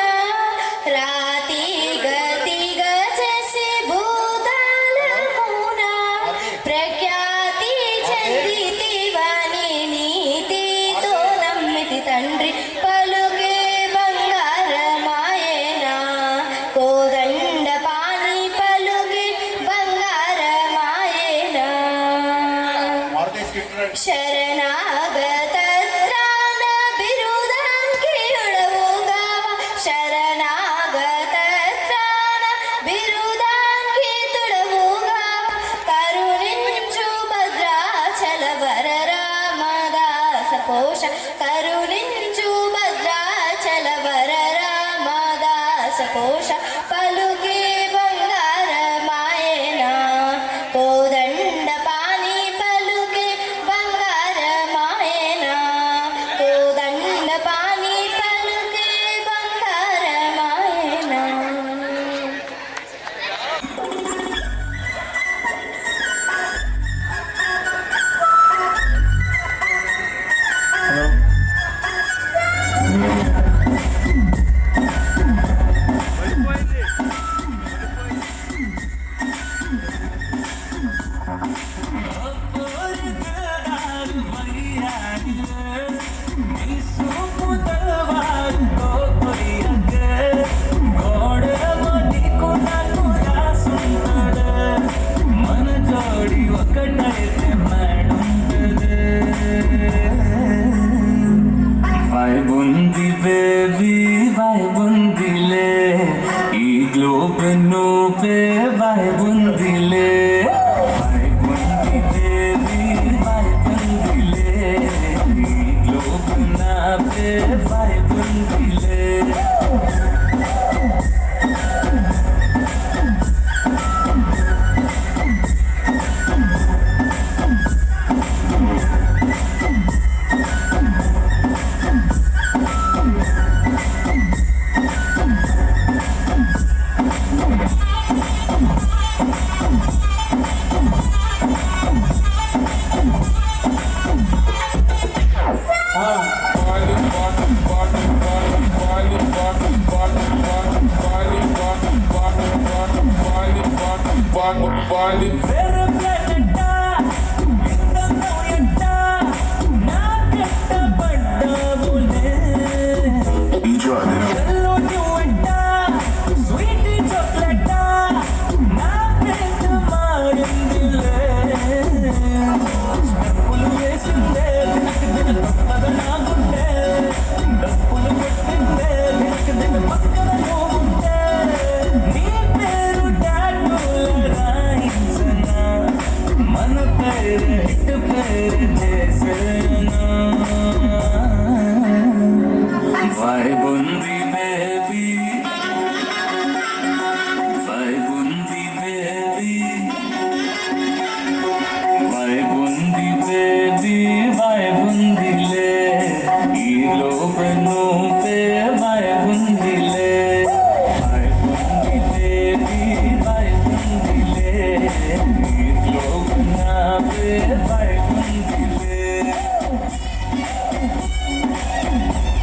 రాతి ಶರಣಾಗತತ್ರಾಣ ಬಿರುದಾಂಕಿಯುಳವುಗಾವ ಶರಣಾಗತತ್ರಾಣ ಬಿರುದಾಂಕಿತುಳವುಗಾವ ಕರುಣಿಂಚು ಭದ್ರಾಚಲ ವರ ರಾಮದಾಸ ಪೋಷ ಕರುಣಿಂಚು ಭದ್ರಾಚಲ ವರ ರಾಮದಾಸ ಪೋಷ పలుకే బంగారమాయన కోదండ పాని పలుకే బంగారమాయన కోదండ పాని పలుకే బంగారమాయన బుంది బేబీ వై బుందిలే ఈ గ్లోబ్ నూపే వై బుందిలే వై బుంది బేబీ వై బుందిలే ఈ గ్లోబ్ నాపే వై బుందిలే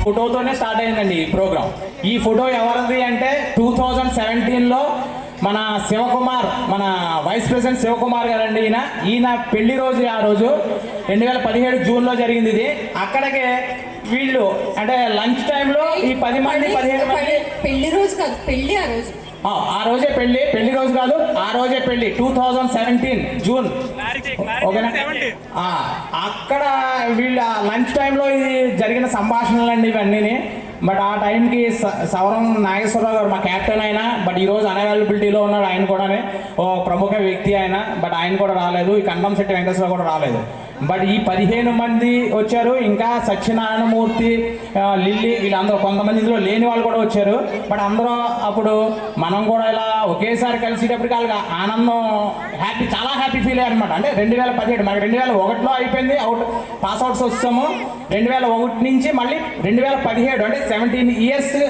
ఫోటోతోనే స్టార్ట్ అయిందండి ఈ ప్రోగ్రామ్. ఈ ఫోటో ఎవరిది అంటే 2017లో మన శివకుమార్, మన వైస్ ప్రెసిడెంట్ శివకుమార్ గారండి. ఈయన పెళ్లి రోజు, ఆ రోజు 2017 జూన్లో జరిగింది ఇది. అక్కడికే వీళ్ళు అంటే లంచ్ టైంలో ఈ 10 మంది 15 మంది పెళ్లి రోజు కాదు, పెళ్లి ఆ రోజు, ఆ రోజే పెళ్లి రోజు కాదు, ఆ రోజే పెళ్లి 2017 జూన్. ఓకేనా? అక్కడ వీళ్ళ లంచ్ టైంలో ఇది జరిగిన సంభాషణలండి ఇవన్నీ. బట్ ఆ టైంకి సవరం నాగేశ్వరరావు గారు మా క్యాప్టెన్ ఆయన, బట్ ఈరోజు అనవైలబిలిటీలో ఉన్నాడు. ఆయన కూడా ఓ ప్రముఖ వ్యక్తి ఆయన, బట్ ఆయన కూడా రాలేదు. ఈ కండంశెట్టి వెంకటేశ్వరరావు కూడా రాలేదు. బట్ ఈ 15 మంది వచ్చారు. ఇంకా సత్యనారాయణమూర్తి, లిల్లీ, వీళ్ళందరూ, కొంతమంది ఇందులో లేని వాళ్ళు కూడా వచ్చారు. బట్ అందరూ అప్పుడు మనం కూడా ఇలా ఒకేసారి కలిసేటప్పటికి వాళ్ళకి ఆనందం, హ్యాపీ, చాలా హ్యాపీ ఫీల్ అయ్యారు అనమాట. అంటే 2017 మనకి 2001లో అయిపోయింది, పాస్ అవుట్స్ వచ్చాము. 2001 నుంచి మళ్ళీ 2017 అంటే 17 ఇయర్స్కి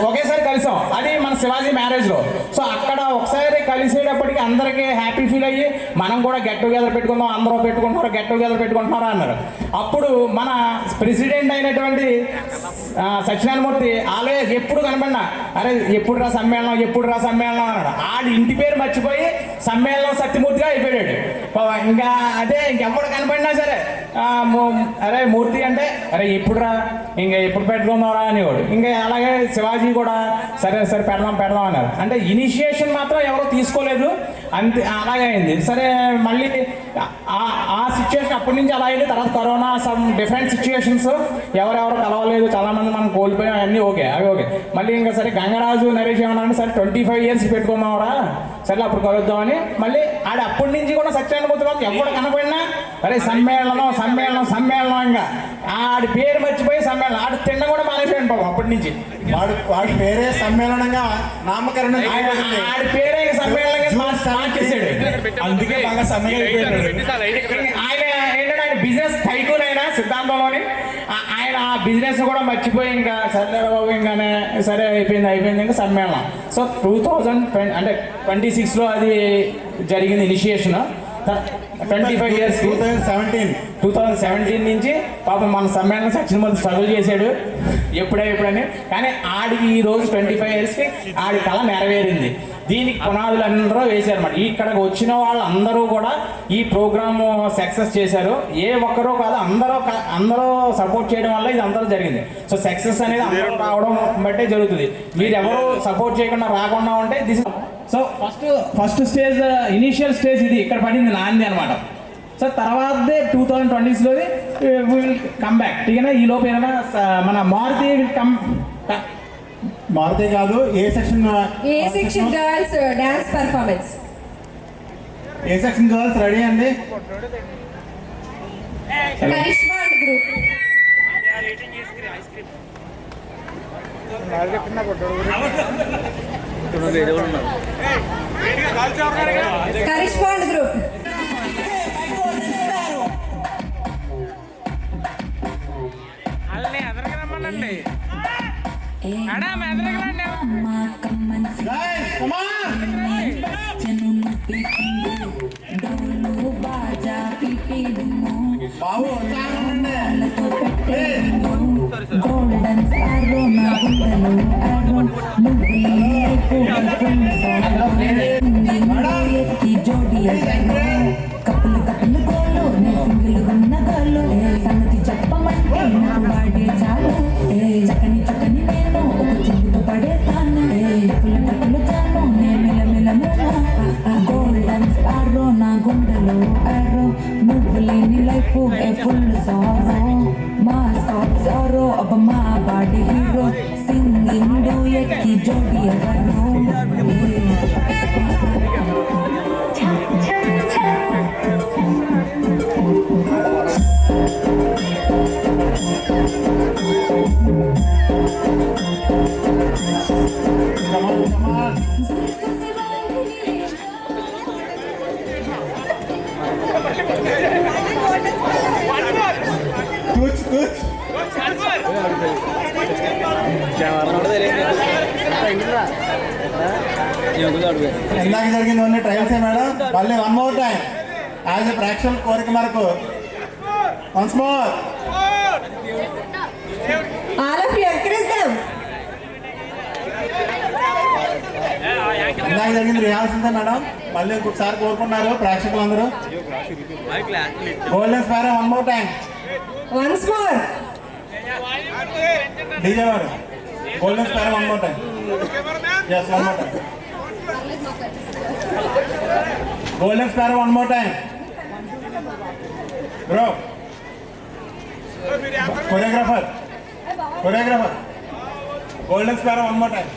ఒకేసారి కలిసాం. అది మన శివాజీ మ్యారేజ్లో. సో అక్కడ ఒకసారి కలిసేటప్పటికి అందరికీ హ్యాపీ ఫీల్ అయ్యి మనం కూడా గెట్ టుగెదర్ పెట్టుకుందాం, అందరూ పెట్టుకుంటున్నారు, గెట్ టుగెదర్ పెట్టుకుంటున్నారు అన్నారు. అప్పుడు మన ప్రెసిడెంట్ అయినటువంటి సత్యనారాయణమూర్తి ఆలే ఎప్పుడు కనపడినా, అరే ఎప్పుడు రా సమ్మేళనం అన్నాడు. ఆడు ఇంటి పేరు మర్చిపోయి సమ్మేళనం సత్యమూర్తిగా అయిపోయాడు. ఇంకా అదే ఇంకెప్పుడు కనపడినా సరే అరే మూర్తి అంటే అరే ఎప్పుడు రా, ఇంకా ఎప్పుడు పెట్టుకుందాం రా అనేవాడు. ఇంకా అలాగే శివాజీ కూడా సరే సరే పెడదాం అన్నారు. అంటే ఇనిషియేషన్ మాత్రం ఎవరు తీసుకోలేదు, అంతే అలాగే అయింది. సరే మళ్ళీ ఆ సిచ్యువేషన్ అప్పటి నుంచి అలా అయింది. తర్వాత కరోనా సమ్ డిఫరెంట్ సిచ్యువేషన్స్, ఎవరెవరు కలవలేదు, చాలామంది మనం కోల్పోయాం, అన్నీ ఓకే అవి ఓకే. మళ్ళీ ఇంకా సరే గంగరాజు నరేష్ ఏమన్నా సరే 25 years పెట్టుకున్నావురా, సరే అప్పుడు కలుద్దామని మళ్ళీ ఆడ అప్పటి నుంచి కూడా సత్యానుభూతి మాకు ఎప్పుడు కనపడినా అరే సమ్మేళనం సమ్మేళనం సమ్మేళనం, ఇంకా ఆడి పేరు మర్చిపోయి సమ్మేళనం, ఆడి తిండ కూడా మానేసాడు పాపం అప్పటి నుంచి. వాడి పేరే సమ్మేళనంగా నామకరణం, ఆడి పేరే సమ్మేళనంగా మార్చేసాడు. అందుకే బాగా సమ్మేళనం. ఆయన ఏంటంటే ఆయన బిజినెస్ టైకూన్ అయినా సిద్ధాంతంలోని ఆయన ఆ బిజినెస్ కూడా మర్చిపోయి ఇంకా సరే బాబు ఇంకానే సరే అయిపోయింది ఇంకా సమ్మేళనం. సో 2026లో అది జరిగింది ఇనిషియేషన్. 25 years 2017 నుంచి పాపం మన సమ్మేళనం సచిన్ మంది స్ట్రగుల్ చేశాడు ఎప్పుడని. కానీ ఆడికి ఈ రోజు 25 yearsకి ఆడి కళ నెరవేరింది. దీనికి పునాదులు అందరూ వేశారన్నమాట. ఇక్కడికి వచ్చిన వాళ్ళందరూ కూడా ఈ ప్రోగ్రామ్ సక్సెస్ చేశారు. ఏ ఒక్కరూ కాదు, అందరూ సపోర్ట్ చేయడం వల్ల ఇది అందరూ జరిగింది. సో సక్సెస్ అనేది అందరూ రావడం బట్టే జరుగుతుంది. మీరు ఎవరు సపోర్ట్ చేయకుండా రాకుండా ఉంటే this. So first stage initial stage ఇది ఇక్కడ పడింది నాంది అనమాట. సో తర్వాతే 2020స్లోది విల్ కమ్ బ్యాక్. ఠీకేనా? ఈ లోపు ఏదైనా మన మారుతి విల్ కమ్. మారుతి కాదు, A section girls dance performance. A section girls ready అండి? Karishma and group. Karishma and group. కప్పులు కప్పులు గోళ్ళు సింగిల్ ఉన్న గోళ్ళు సంగతి చెప్పమంటే నాకు వాడే చాలు. చక్కని చక్కని నేను ఒక చుట్టూ పడేస్తాను. కప్పులు కప్పులు చాలు నేను మెలమెల గోల్డెన్ స్పారో నా గుండెలో ఆరో. నువ్వు లేని లైఫ్ ఫుల్ సారో. మా స్టాప్ సారో అబ్బ మా బాడీ హీరో. సింగింగ్ డూయట్ కి జోడి ఎవరో. ఇందాక జరిగింది ఓన్లీ ట్రయల్సే మేడం. మళ్ళీ one more time as a ప్రేక్షకుల కోరిక మేరకు once more. All of you encourage them. ఇందాక జరిగింది రిహార్సల్సే మేడం. మళ్ళీ ఇంకొకసారి కోరుకున్నారు ప్రేక్షకులందరూ. Golden sparrow one more time. Once more. DJ వాడు golden sparrow one more time. Yes, one more time. Golden Sparrow one more time. Bro. Choreographer. Golden Sparrow one more time.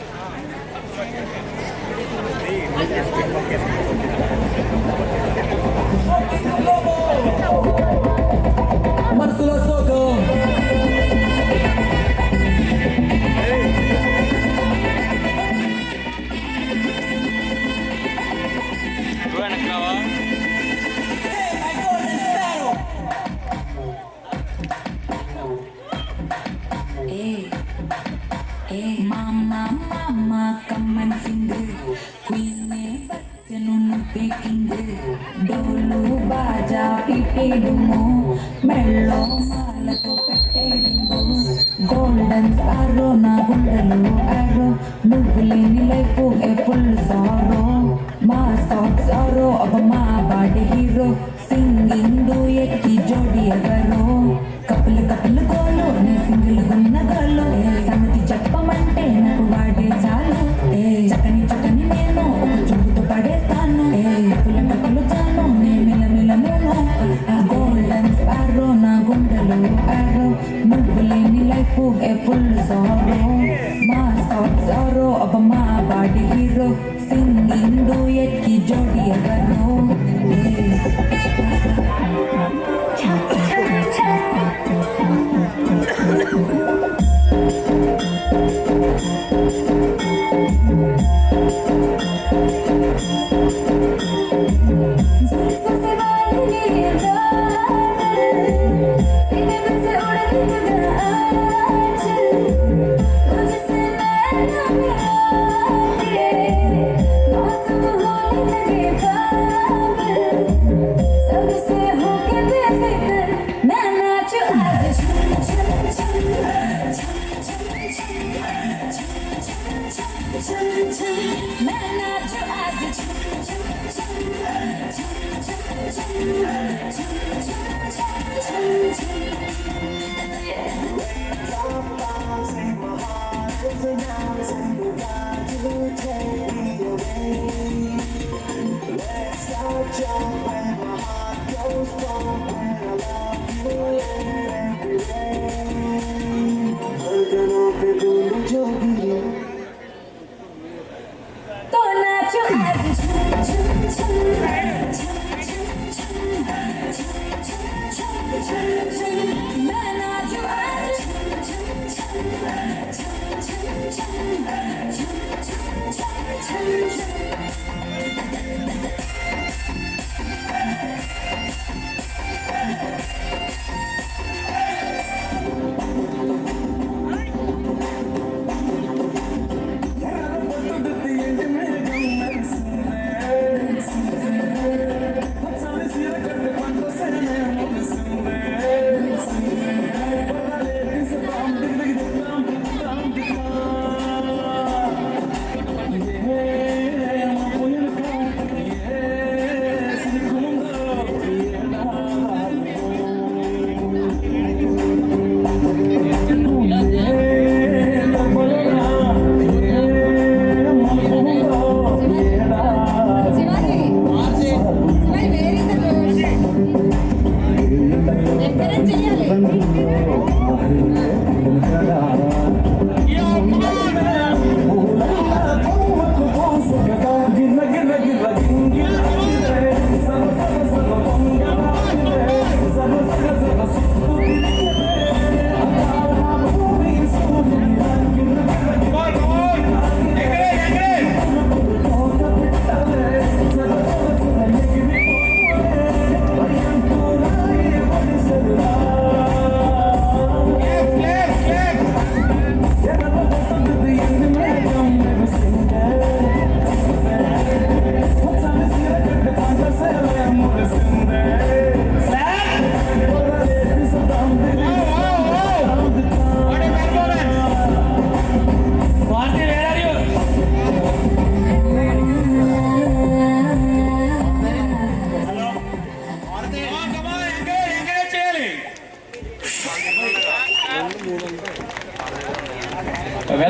Marcelo Soto. Mama, come and sing. Queen baking. Dolu baja pipedumo. Mello malato pettedumo. Golden sparrow na gundalo arrow. Nuvulini life a full sorrow. Mascot sorrow of my body hero. Singing duet ki jodi agaro. Couple golo ne single gunna galo. Samati chappaman Well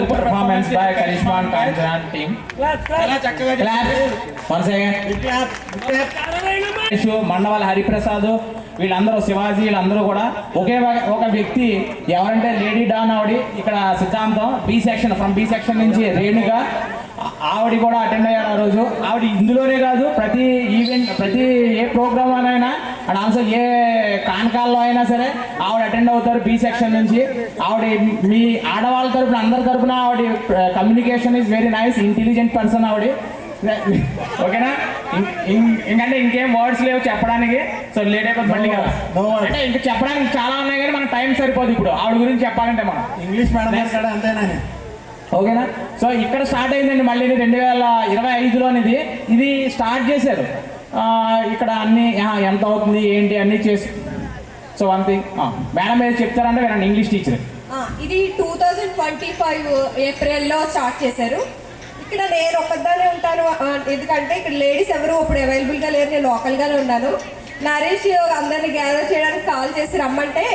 performance by Karishma and Kanjan team. Clap. Once again. Mandavala Hariprasad వీళ్ళందరూ శివాజీ వీళ్ళందరూ కూడా ఒక వ్యక్తి ఎవరంటే లేడీ డాన్ ఆవిడ ఇక్కడ సిద్ధాంతం B section from B section నుంచి రేణుక ఆవిడ కూడా అటెండ్ అయ్యారు ఆ రోజు. ఆవిడ ఇందులోనే కాదు ప్రతి ఈవెంట్ ప్రతి ఏ ప్రోగ్రామ్ అయినా అండ్ ఆల్సో ఏ కాన్కాల్లో అయినా సరే ఆవిడ అటెండ్ అవుతారు బి సెక్షన్ నుంచి. ఆవిడ మీ ఆడవాళ్ళ తరపున అందరి తరపున ఆవిడ communication is very nice, intelligent person ఆవిడ. ఓకేనా? ఇంకంటే ఇంకేం వర్డ్స్ లేవు చెప్పడానికి. సో లేట్ అయిపోతుంది మళ్ళీ కదా. అంటే ఇంకా చెప్పడానికి చాలా ఉన్నాయి కానీ మనకు టైం సరిపోదు ఇప్పుడు ఆవిడ గురించి చెప్పాలంటే. మనం ఇంగ్లీష్ మేడం అంతేనా? ఓకేనా? సో ఇక్కడ స్టార్ట్ అయిందండి మళ్ళీ 2025లోనిది ఇది స్టార్ట్ చేశారు. ఇక్కడ అన్ని ఎంత అవుతుంది ఏంటి అన్నీ చేసి. సో వన్ థింగ్ మేడం ఏది చెప్తారంటే వినండి, ఇంగ్లీష్ టీచర్. ఇది 2025 ఏప్రిల్లో స్టార్ట్ చేశారు. ఇక్కడ నేను ఒక్కదానే ఉంటాను ఎందుకంటే ఇక్కడ లేడీస్ ఎవరు ఇప్పుడు అవైలబుల్గా లేరు, నేను లోకల్గానే ఉన్నాను. నరేష్ అందరినీ గ్యాదర్ చేయడానికి కాల్ చేసి రమ్మంటే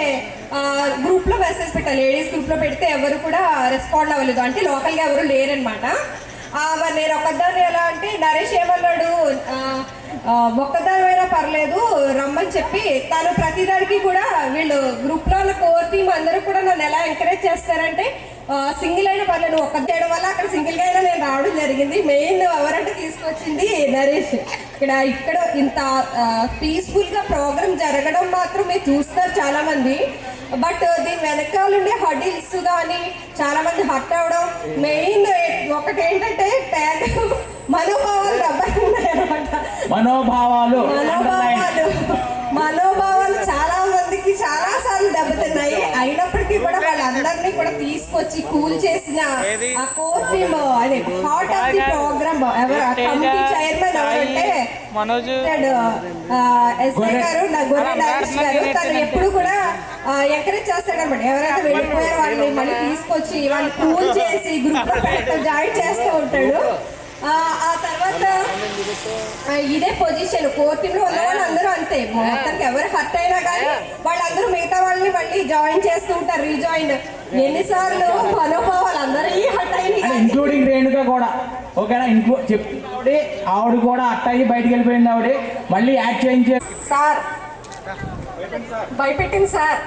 గ్రూప్లో మెసేజ్ పెట్టా, లేడీస్ గ్రూప్లో పెడితే ఎవరు కూడా రెస్పాండ్ అవ్వలేదు, అంటే లోకల్గా ఎవరు లేరనమాట. మరి నేను ఒక్కదాన్ని ఎలా అంటే నరేష్ ఏమన్నాడు, ఒక్కదానివైనా పర్లేదు రమ్మని చెప్పి తను ప్రతిదానికి కూడా వీళ్ళు గ్రూప్లో ఉన్న కోర్ టీమ్ అందరూ కూడా నన్ను ఎలా ఎంకరేజ్ చేస్తారంటే సింగిల్ అయినా పర్లేదు ఒక్క చేయడం వల్ల అక్కడ సింగిల్గా అయినా నేను రావడం జరిగింది. మెయిన్ ఎవరంటే తీసుకొచ్చింది నరేష్. ఇక్కడ ఇంత పీస్ఫుల్గా ప్రోగ్రామ్ జరగడం మాత్రం మీరు చూస్తారు చాలామంది, బట్ దీని వెనకాలండే హడిల్స్ కానీ చాలామంది హర్ట్ అవ్వడం. మెయిన్ ఒకటి ఏంటంటే ట్యాగ్ మనోభావాలు దెబ్బతిన్నాయన్నమాట. మనోభావాలు చాలా మందికి చాలా సార్లు దెబ్బతిన్నాయి. అయినప్పటికీ కూడా వాళ్ళందరినీ కూడా తీసుకొచ్చి కూల్ చేసిన ఆ కోర్ టీమ్ అదే హార్ట్ ఆఫ్ ది ప్రోగ్రామ్ ఎవరు కమిటీ చైర్మన్ ఎవరంటే ఎస్ఐ గారు, గొర్రె నరేష్ గారు. తను ఎప్పుడు కూడా ఎంకరేజ్ చేస్తాడు అనమాట. ఎవరైతే వెళ్ళిపోయారో వాళ్ళని మళ్ళీ తీసుకొచ్చి వాళ్ళని కూల్ చేసి గ్రూప్ లో జాయిన్ చేస్తూ ఉంటాడు. ఆ తర్వాత ఇదే పొజిషన్ కోర్ టీమ్ లో ఉన్న వాళ్ళు అందరూ అంతే, మొత్తానికి ఎవరు హర్ట్ అయినా కానీ వాళ్ళందరూ మిగతా వాళ్ళని మళ్ళీ జాయిన్ చేస్తూ ఉంటారు, రీజాయిన్. ఎన్నిసార్లు మనోభావాలు అందరికీ హర్ట్ అయినాయి, ఇంక్లూడింగ్ రేణుక కూడా. ఓకేనా? చెప్తుంది ఆవిడ కూడా హర్ట్ అయ్యి బయటకు వెళ్ళిపోయింది. ఆవిడ మళ్ళీ యాడ్ చేయించే సార్ భయపెట్టింది సార్.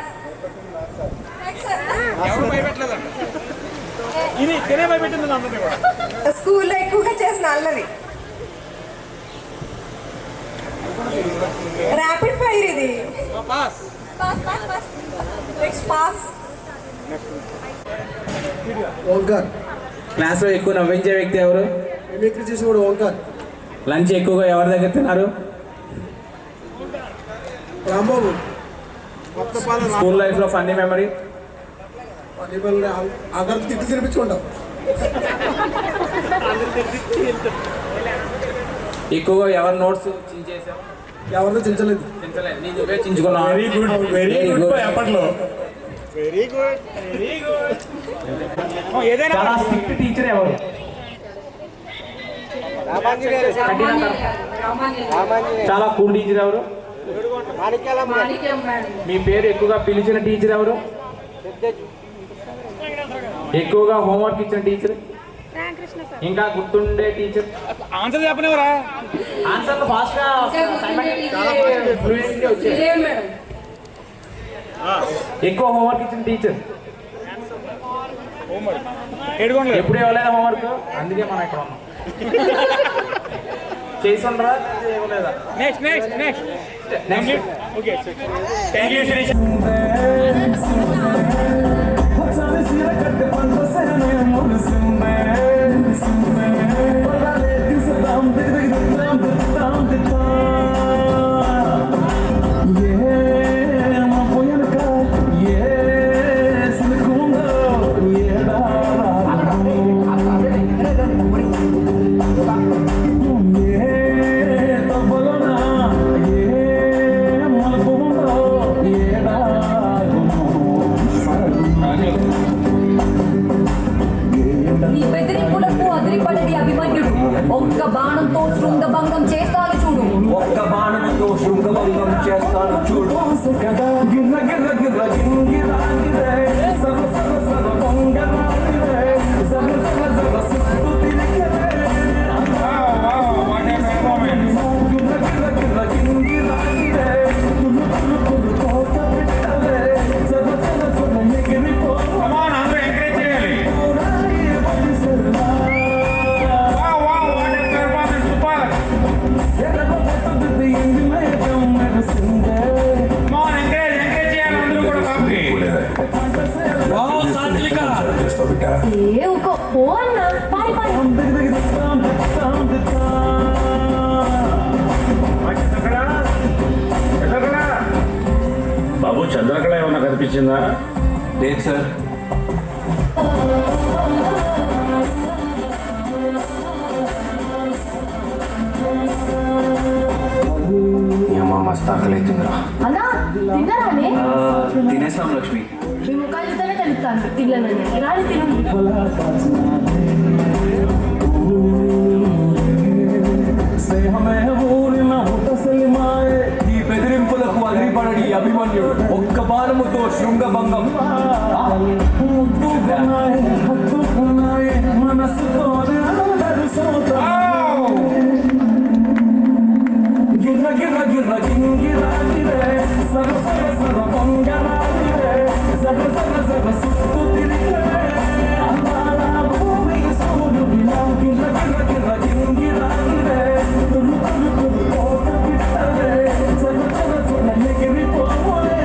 స్కూల్లో ఎక్కువగా చేసిన అల్లరి ర్యాపిడ్ ఫైర్ ఇది. క్లాస్లో ఎక్కువ నవ్వించే వ్యక్తి ఎవరు? మిమిక్రీ చేసి కూడా ఓంకార్. లంచ్ ఎక్కువగా ఎవరి దగ్గర తిన్నారు? రాంబాబు. స్కూల్ లైఫ్లో ఫన్నీ మెమరీ? అందరికి తిట్లు తినిపించుకుంటాం. ఎక్కువగా ఎవరి నోట్స్ చించేసావు? ఎవరితో చించలేదు. నీ నువ్వే చించుకున్నావు. వెరీ గుడ్ ఎప్పట్లో చాలా స్ట్రిక్ట్ టీచర్ ఎవరు? చాలా కూల్ టీచర్ ఎవరు? మీ పేరు ఎక్కువగా పిలిచిన టీచర్ ఎవరు? ఎక్కువగా హోంవర్క్ ఇచ్చిన టీచర్? ఇంకా గుర్తుండే టీచర్? ఆన్సర్ చెప్పనివరా? ఆన్సర్ ఫాస్ట్ గా ఎక్కువ హోంవర్క్ ఇచ్చిన టీచర్? ఎప్పుడు ఇవ్వలేదా హోంవర్క్? అందుకే మనం ఇక్కడ ఉన్నాం. చేసి ఉండరా? ఇవ్వలేదా? Next next next next. Okay thank you Shri. నీ బెదిరింపులకు అదిరిపడేది అభిమన్యుడు. ఒక్క బాణంతో శృంగభంగం చేస్తాను చూడు. ఒక్క బాణంతో శృంగభంగం చేస్తాను చూడు. గిర్ర గిర్ర గిర్ర గింగిరా గిరే సర సర సర పొంగరాగిరే సర సర సర సుత్తు తిరిగిరే. గిర్ర గిర్ర గిర్ర గింగిరా గిరే తులు తులు తులు కోట పెట్టలే సర సర సర ఎగిరిపో. అందరూ ఎంకరేజ్ చేయాలి. ఏ ఒక పో అన్న పాయ్ పాయ్. బాబు చంద్రకళ ఏమన్నా కనిపించిందా? లేదు సార్. మస్తాకలైతుందిరా. అన్నా తిన్నారానే? తినేసాం లక్ష్మి. మీ ముఖాలతోనే తెలుస్తాను తిన్నానని. రాని తిను. ఈ బెదిరింపులకు అగ్నిపడడి అభిమన్యుడు. ఒక్క బాణముతో శృంగభంగం. మనసుతో గిర్ర గిర్ర గిర్ర గింగిరా గిరే సర సర సర పొంగరాగిరే సర సర సర సుత్తు తిరిగిరే. అందాల భూమి సూర్యుడిలా గిర్ర గిర్ర గిర్ర గింగిరా గిరే తులు తులు తులు కోట పిట్టలే సర సర సర ఎగిరిపోలే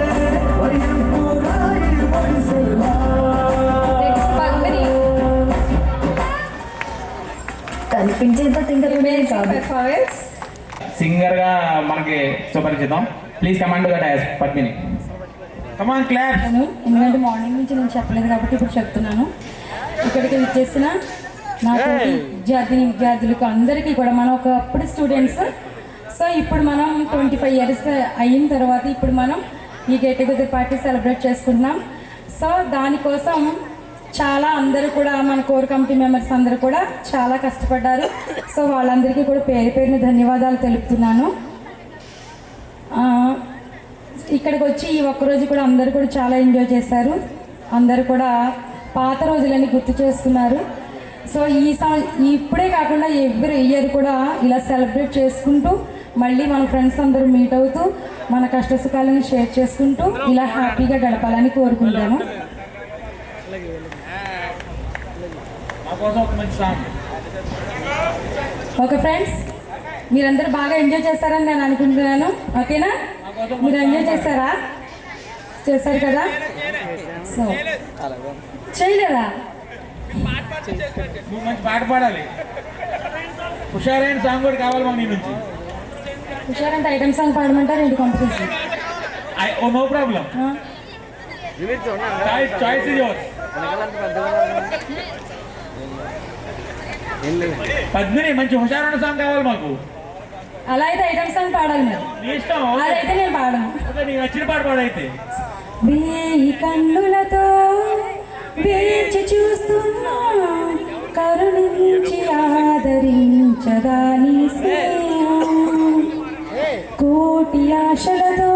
వయ్యంకురాయి వయసులా. కనిపించేంత సింగర్ కాదు. సింగర్ గా మనకి సుపరిచితం. ప్లీజ్ కమాండ్ గా డయాస్ పద్మిని. Command clap. ఎందుకంటే మార్నింగ్ నుంచి నేను చెప్పలేదు కాబట్టి ఇప్పుడు చెప్తున్నాను. ఇక్కడికి వచ్చేసిన నాకు విద్యార్థులకు అందరికీ కూడా మనం ఒకప్పుడు స్టూడెంట్స్. సో ఇప్పుడు మనం 25 years అయిన తర్వాత ఇప్పుడు మనం ఈ గెట్ టుగెదర్ పార్టీ సెలబ్రేట్ చేసుకుంటున్నాం. సో దానికోసం చాలా అందరూ కూడా మన కోర్ కమిటీ మెంబర్స్ అందరూ కూడా చాలా కష్టపడ్డారు. సో వాళ్ళందరికీ కూడా పేరు పేరున ధన్యవాదాలు తెలుపుతున్నాను. ఇక్కడికి వచ్చి ఈ ఒక్కరోజు కూడా అందరూ కూడా చాలా ఎంజాయ్ చేశారు. అందరూ కూడా పాత రోజులన్నీ గుర్తు చేసుకున్నారు. సో ఇప్పుడే కాకుండా ఎవ్రీ ఇయర్ కూడా ఇలా సెలబ్రేట్ చేసుకుంటూ మళ్ళీ మన ఫ్రెండ్స్ అందరూ మీట్ అవుతూ మన కష్ట సుఖాలను షేర్ చేసుకుంటూ ఇలా హ్యాపీగా గడపాలని కోరుకుంటాను. ఓకే ఫ్రెండ్స్, మీరందరూ బాగా ఎంజాయ్ చేస్తారని నేను అనుకుంటున్నాను. ఓకేనా? మీరు ఎంజాయ్ చేస్తారా? చేస్తారు కదా? సో చేయలేదా? నువ్వు మంచి పాట పాడాలి. హుషారైన సాంగ్ కూడా కావాలి మాకు నీ నుంచి. హుషారంత ఐటమ్ సాంగ్ పాడమంటారు ఏంటి competition? Oh no problem, choice is yours. Padmini మంచి హుషారైన సాంగ్ కావాలి మాకు. అలా అయితే ఐటమ్ సాంగ్ పాడాలి మరి. నీ ఇష్టం. అదైతే నేను పాడను. నీకు నచ్చిన పాట పాడైతే. వేయి కన్నులతో వేచి చూస్తున్నా కరుణించి ఆదరించదాని స్నేహం, కోటి ఆశలతో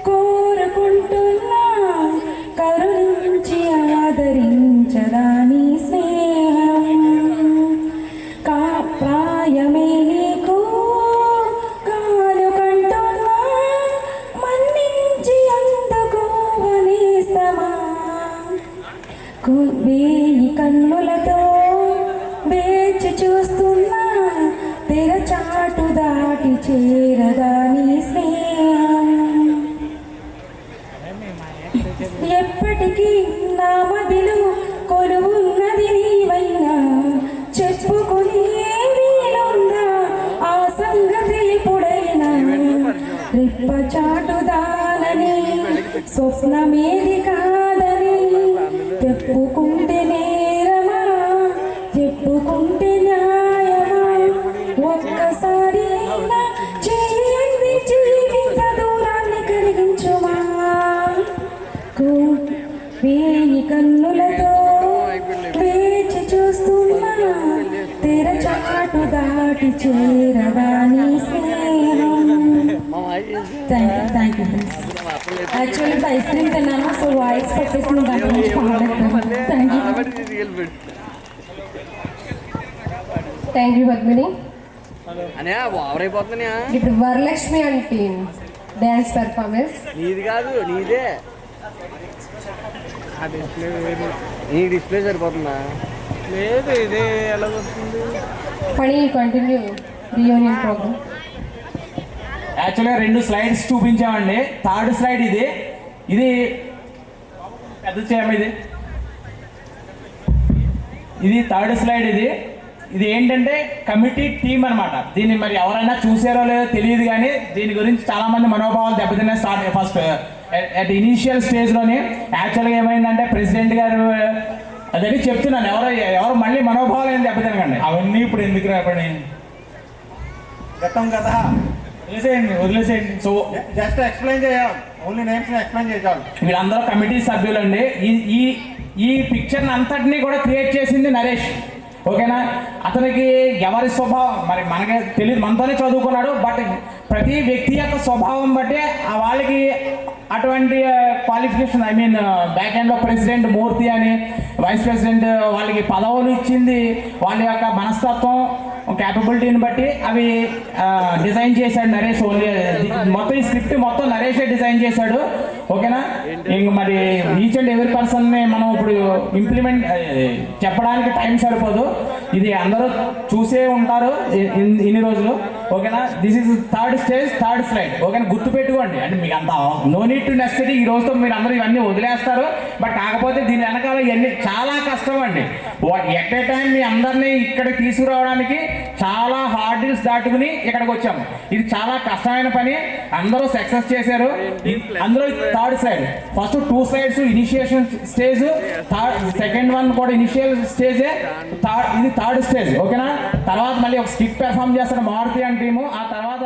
కోరుకుంటున్నా కరుణించి ఆదరించదాని స్నేహం, ప్రాయమే నీకు కాలు కంటున్నా మన్నించి అందుకోవని సమా, వేయి కన్నులతో వేచి చూస్తున్నా తెర చాటు దాటి చేరదాని స్నేహం, ఎప్పటికీ నా మదిలో కొలువున్నది నీవైనా చెప్పుకునే వీలుందా ఆ సంగతి ఎప్పుడైనా, రెప్ప చాటు దానని స్వప్నమేది కాదని చెప్పుకుంటే నేరమా చెప్పుకుంటే న్యాయమా, ఒక్కసారి చేయండి జీవిత దూరాన్ని కలిగించుమా, వేయి కన్నులతో వేచి చూస్తున్నా తెర చాటు దాటి చేరదాని స్నేహం. Thank you. Actually ice cream తిన్నాను, సో వాయిస్ పెట్టేసి నేను దాని గురించి పాడలేదు. Thank you Padmini. ఇప్పుడు Varalakshmi and team dance performance. నీది కాదు, నీదే. నీ డిస్ప్లే సరిపోతుందా? లేదు, ఇదే ఎలా వస్తుంది? పని కంటిన్యూ రియూనియన్ ప్రోగ్రామ్. యాక్చువల్గా 2 స్లైడ్స్ చూపించామండి. థర్డ్ స్లైడ్ ఇది పెద్ద చేయమ, ఇది థర్డ్ స్లైడ్. ఇది ఏంటంటే కమిటీ టీమ్ అనమాట. దీన్ని మరి ఎవరైనా చూసారో లేదో తెలియదు, కానీ దీని గురించి చాలా మంది మనోభావాలు దెబ్బతినే స్టార్ట్ ఫస్ట్ అట్ ఇనీషియల్ స్టేజ్లోనే. యాక్చువల్గా ఏమైందంటే ప్రెసిడెంట్ గారు అదని చెప్తున్నాను, ఎవరు మళ్ళీ మనోభావాలు ఏం దెబ్బతినకండి. అవన్నీ ఇప్పుడు ఎందుకు రాపడి గతం కదా, వదిలేసేయండి. సో జస్ట్ ఎక్స్ప్లెయిన్ చేయాలి, ఓన్లీ నేమ్స్ ఎక్స్ప్లెయిన్ చేయాలి. వీళ్ళందరూ కమిటీ సభ్యులండి. ఈ పిక్చర్ని అంతటినీ కూడా క్రియేట్ చేసింది నరేష్. ఓకేనా, అతనికి ఎవరి స్వభావం మరి మనకే తెలియదు, మనతోనే చదువుకున్నాడు. బట్ ప్రతి వ్యక్తి యొక్క స్వభావం బట్టి వాళ్ళకి అటువంటి క్వాలిఫికేషన్, ఐ మీన్ బ్యాక్ ఎండ్లో ప్రెసిడెంట్ మూర్తి అని, వైస్ ప్రెసిడెంట్ వాళ్ళకి పదవులు ఇచ్చింది వాళ్ళ యొక్క మనస్తత్వం క్యాపబిలిటీని బట్టి అవి డిజైన్ చేశాడు నరేష్. ఓన్లీ మొత్తం ఈ స్క్రిప్ట్ మొత్తం నరేషే డిజైన్ చేశాడు. ఓకేనా, ఇంక మరి ఈచ్ అండ్ ఎవరి పర్సన్ని మనం ఇప్పుడు ఇంప్లిమెంట్ చెప్పడానికి టైం సరిపోదు. ఇది అందరూ చూసే ఉంటారు ఇన్ని రోజులు. ఓకేనా, this is third stage, third slide. ఓకేనా, గుర్తుపెట్టుకోండి. అంటే మీకు అంత నో నీడ్ టు నెక్స్ట్ ఈ రోజుతో మీరు అందరూ ఇవన్నీ వదిలేస్తారు. బట్ కాకపోతే దీని వెనకాల ఇవన్నీ చాలా కష్టం అండి. ఎట్ ఏ టైం మీ అందరినీ ఇక్కడికి తీసుకురావడానికి చాలా హార్డిల్స్ దాటుకుని ఇక్కడికి వచ్చాము. ఇది చాలా కష్టమైన పని, అందరూ సక్సెస్ చేశారు. అందులో third slide, first 2 slides initiation stage, second one కూడా ఇనిషియల్ స్టేజే, ఇది థర్డ్ స్టేజ్. ఓకేనా, తర్వాత మళ్ళీ ఒక స్కిట్ పెర్ఫామ్ చేస్తారు మారుతి అండ్ టీము. ఆ తర్వాత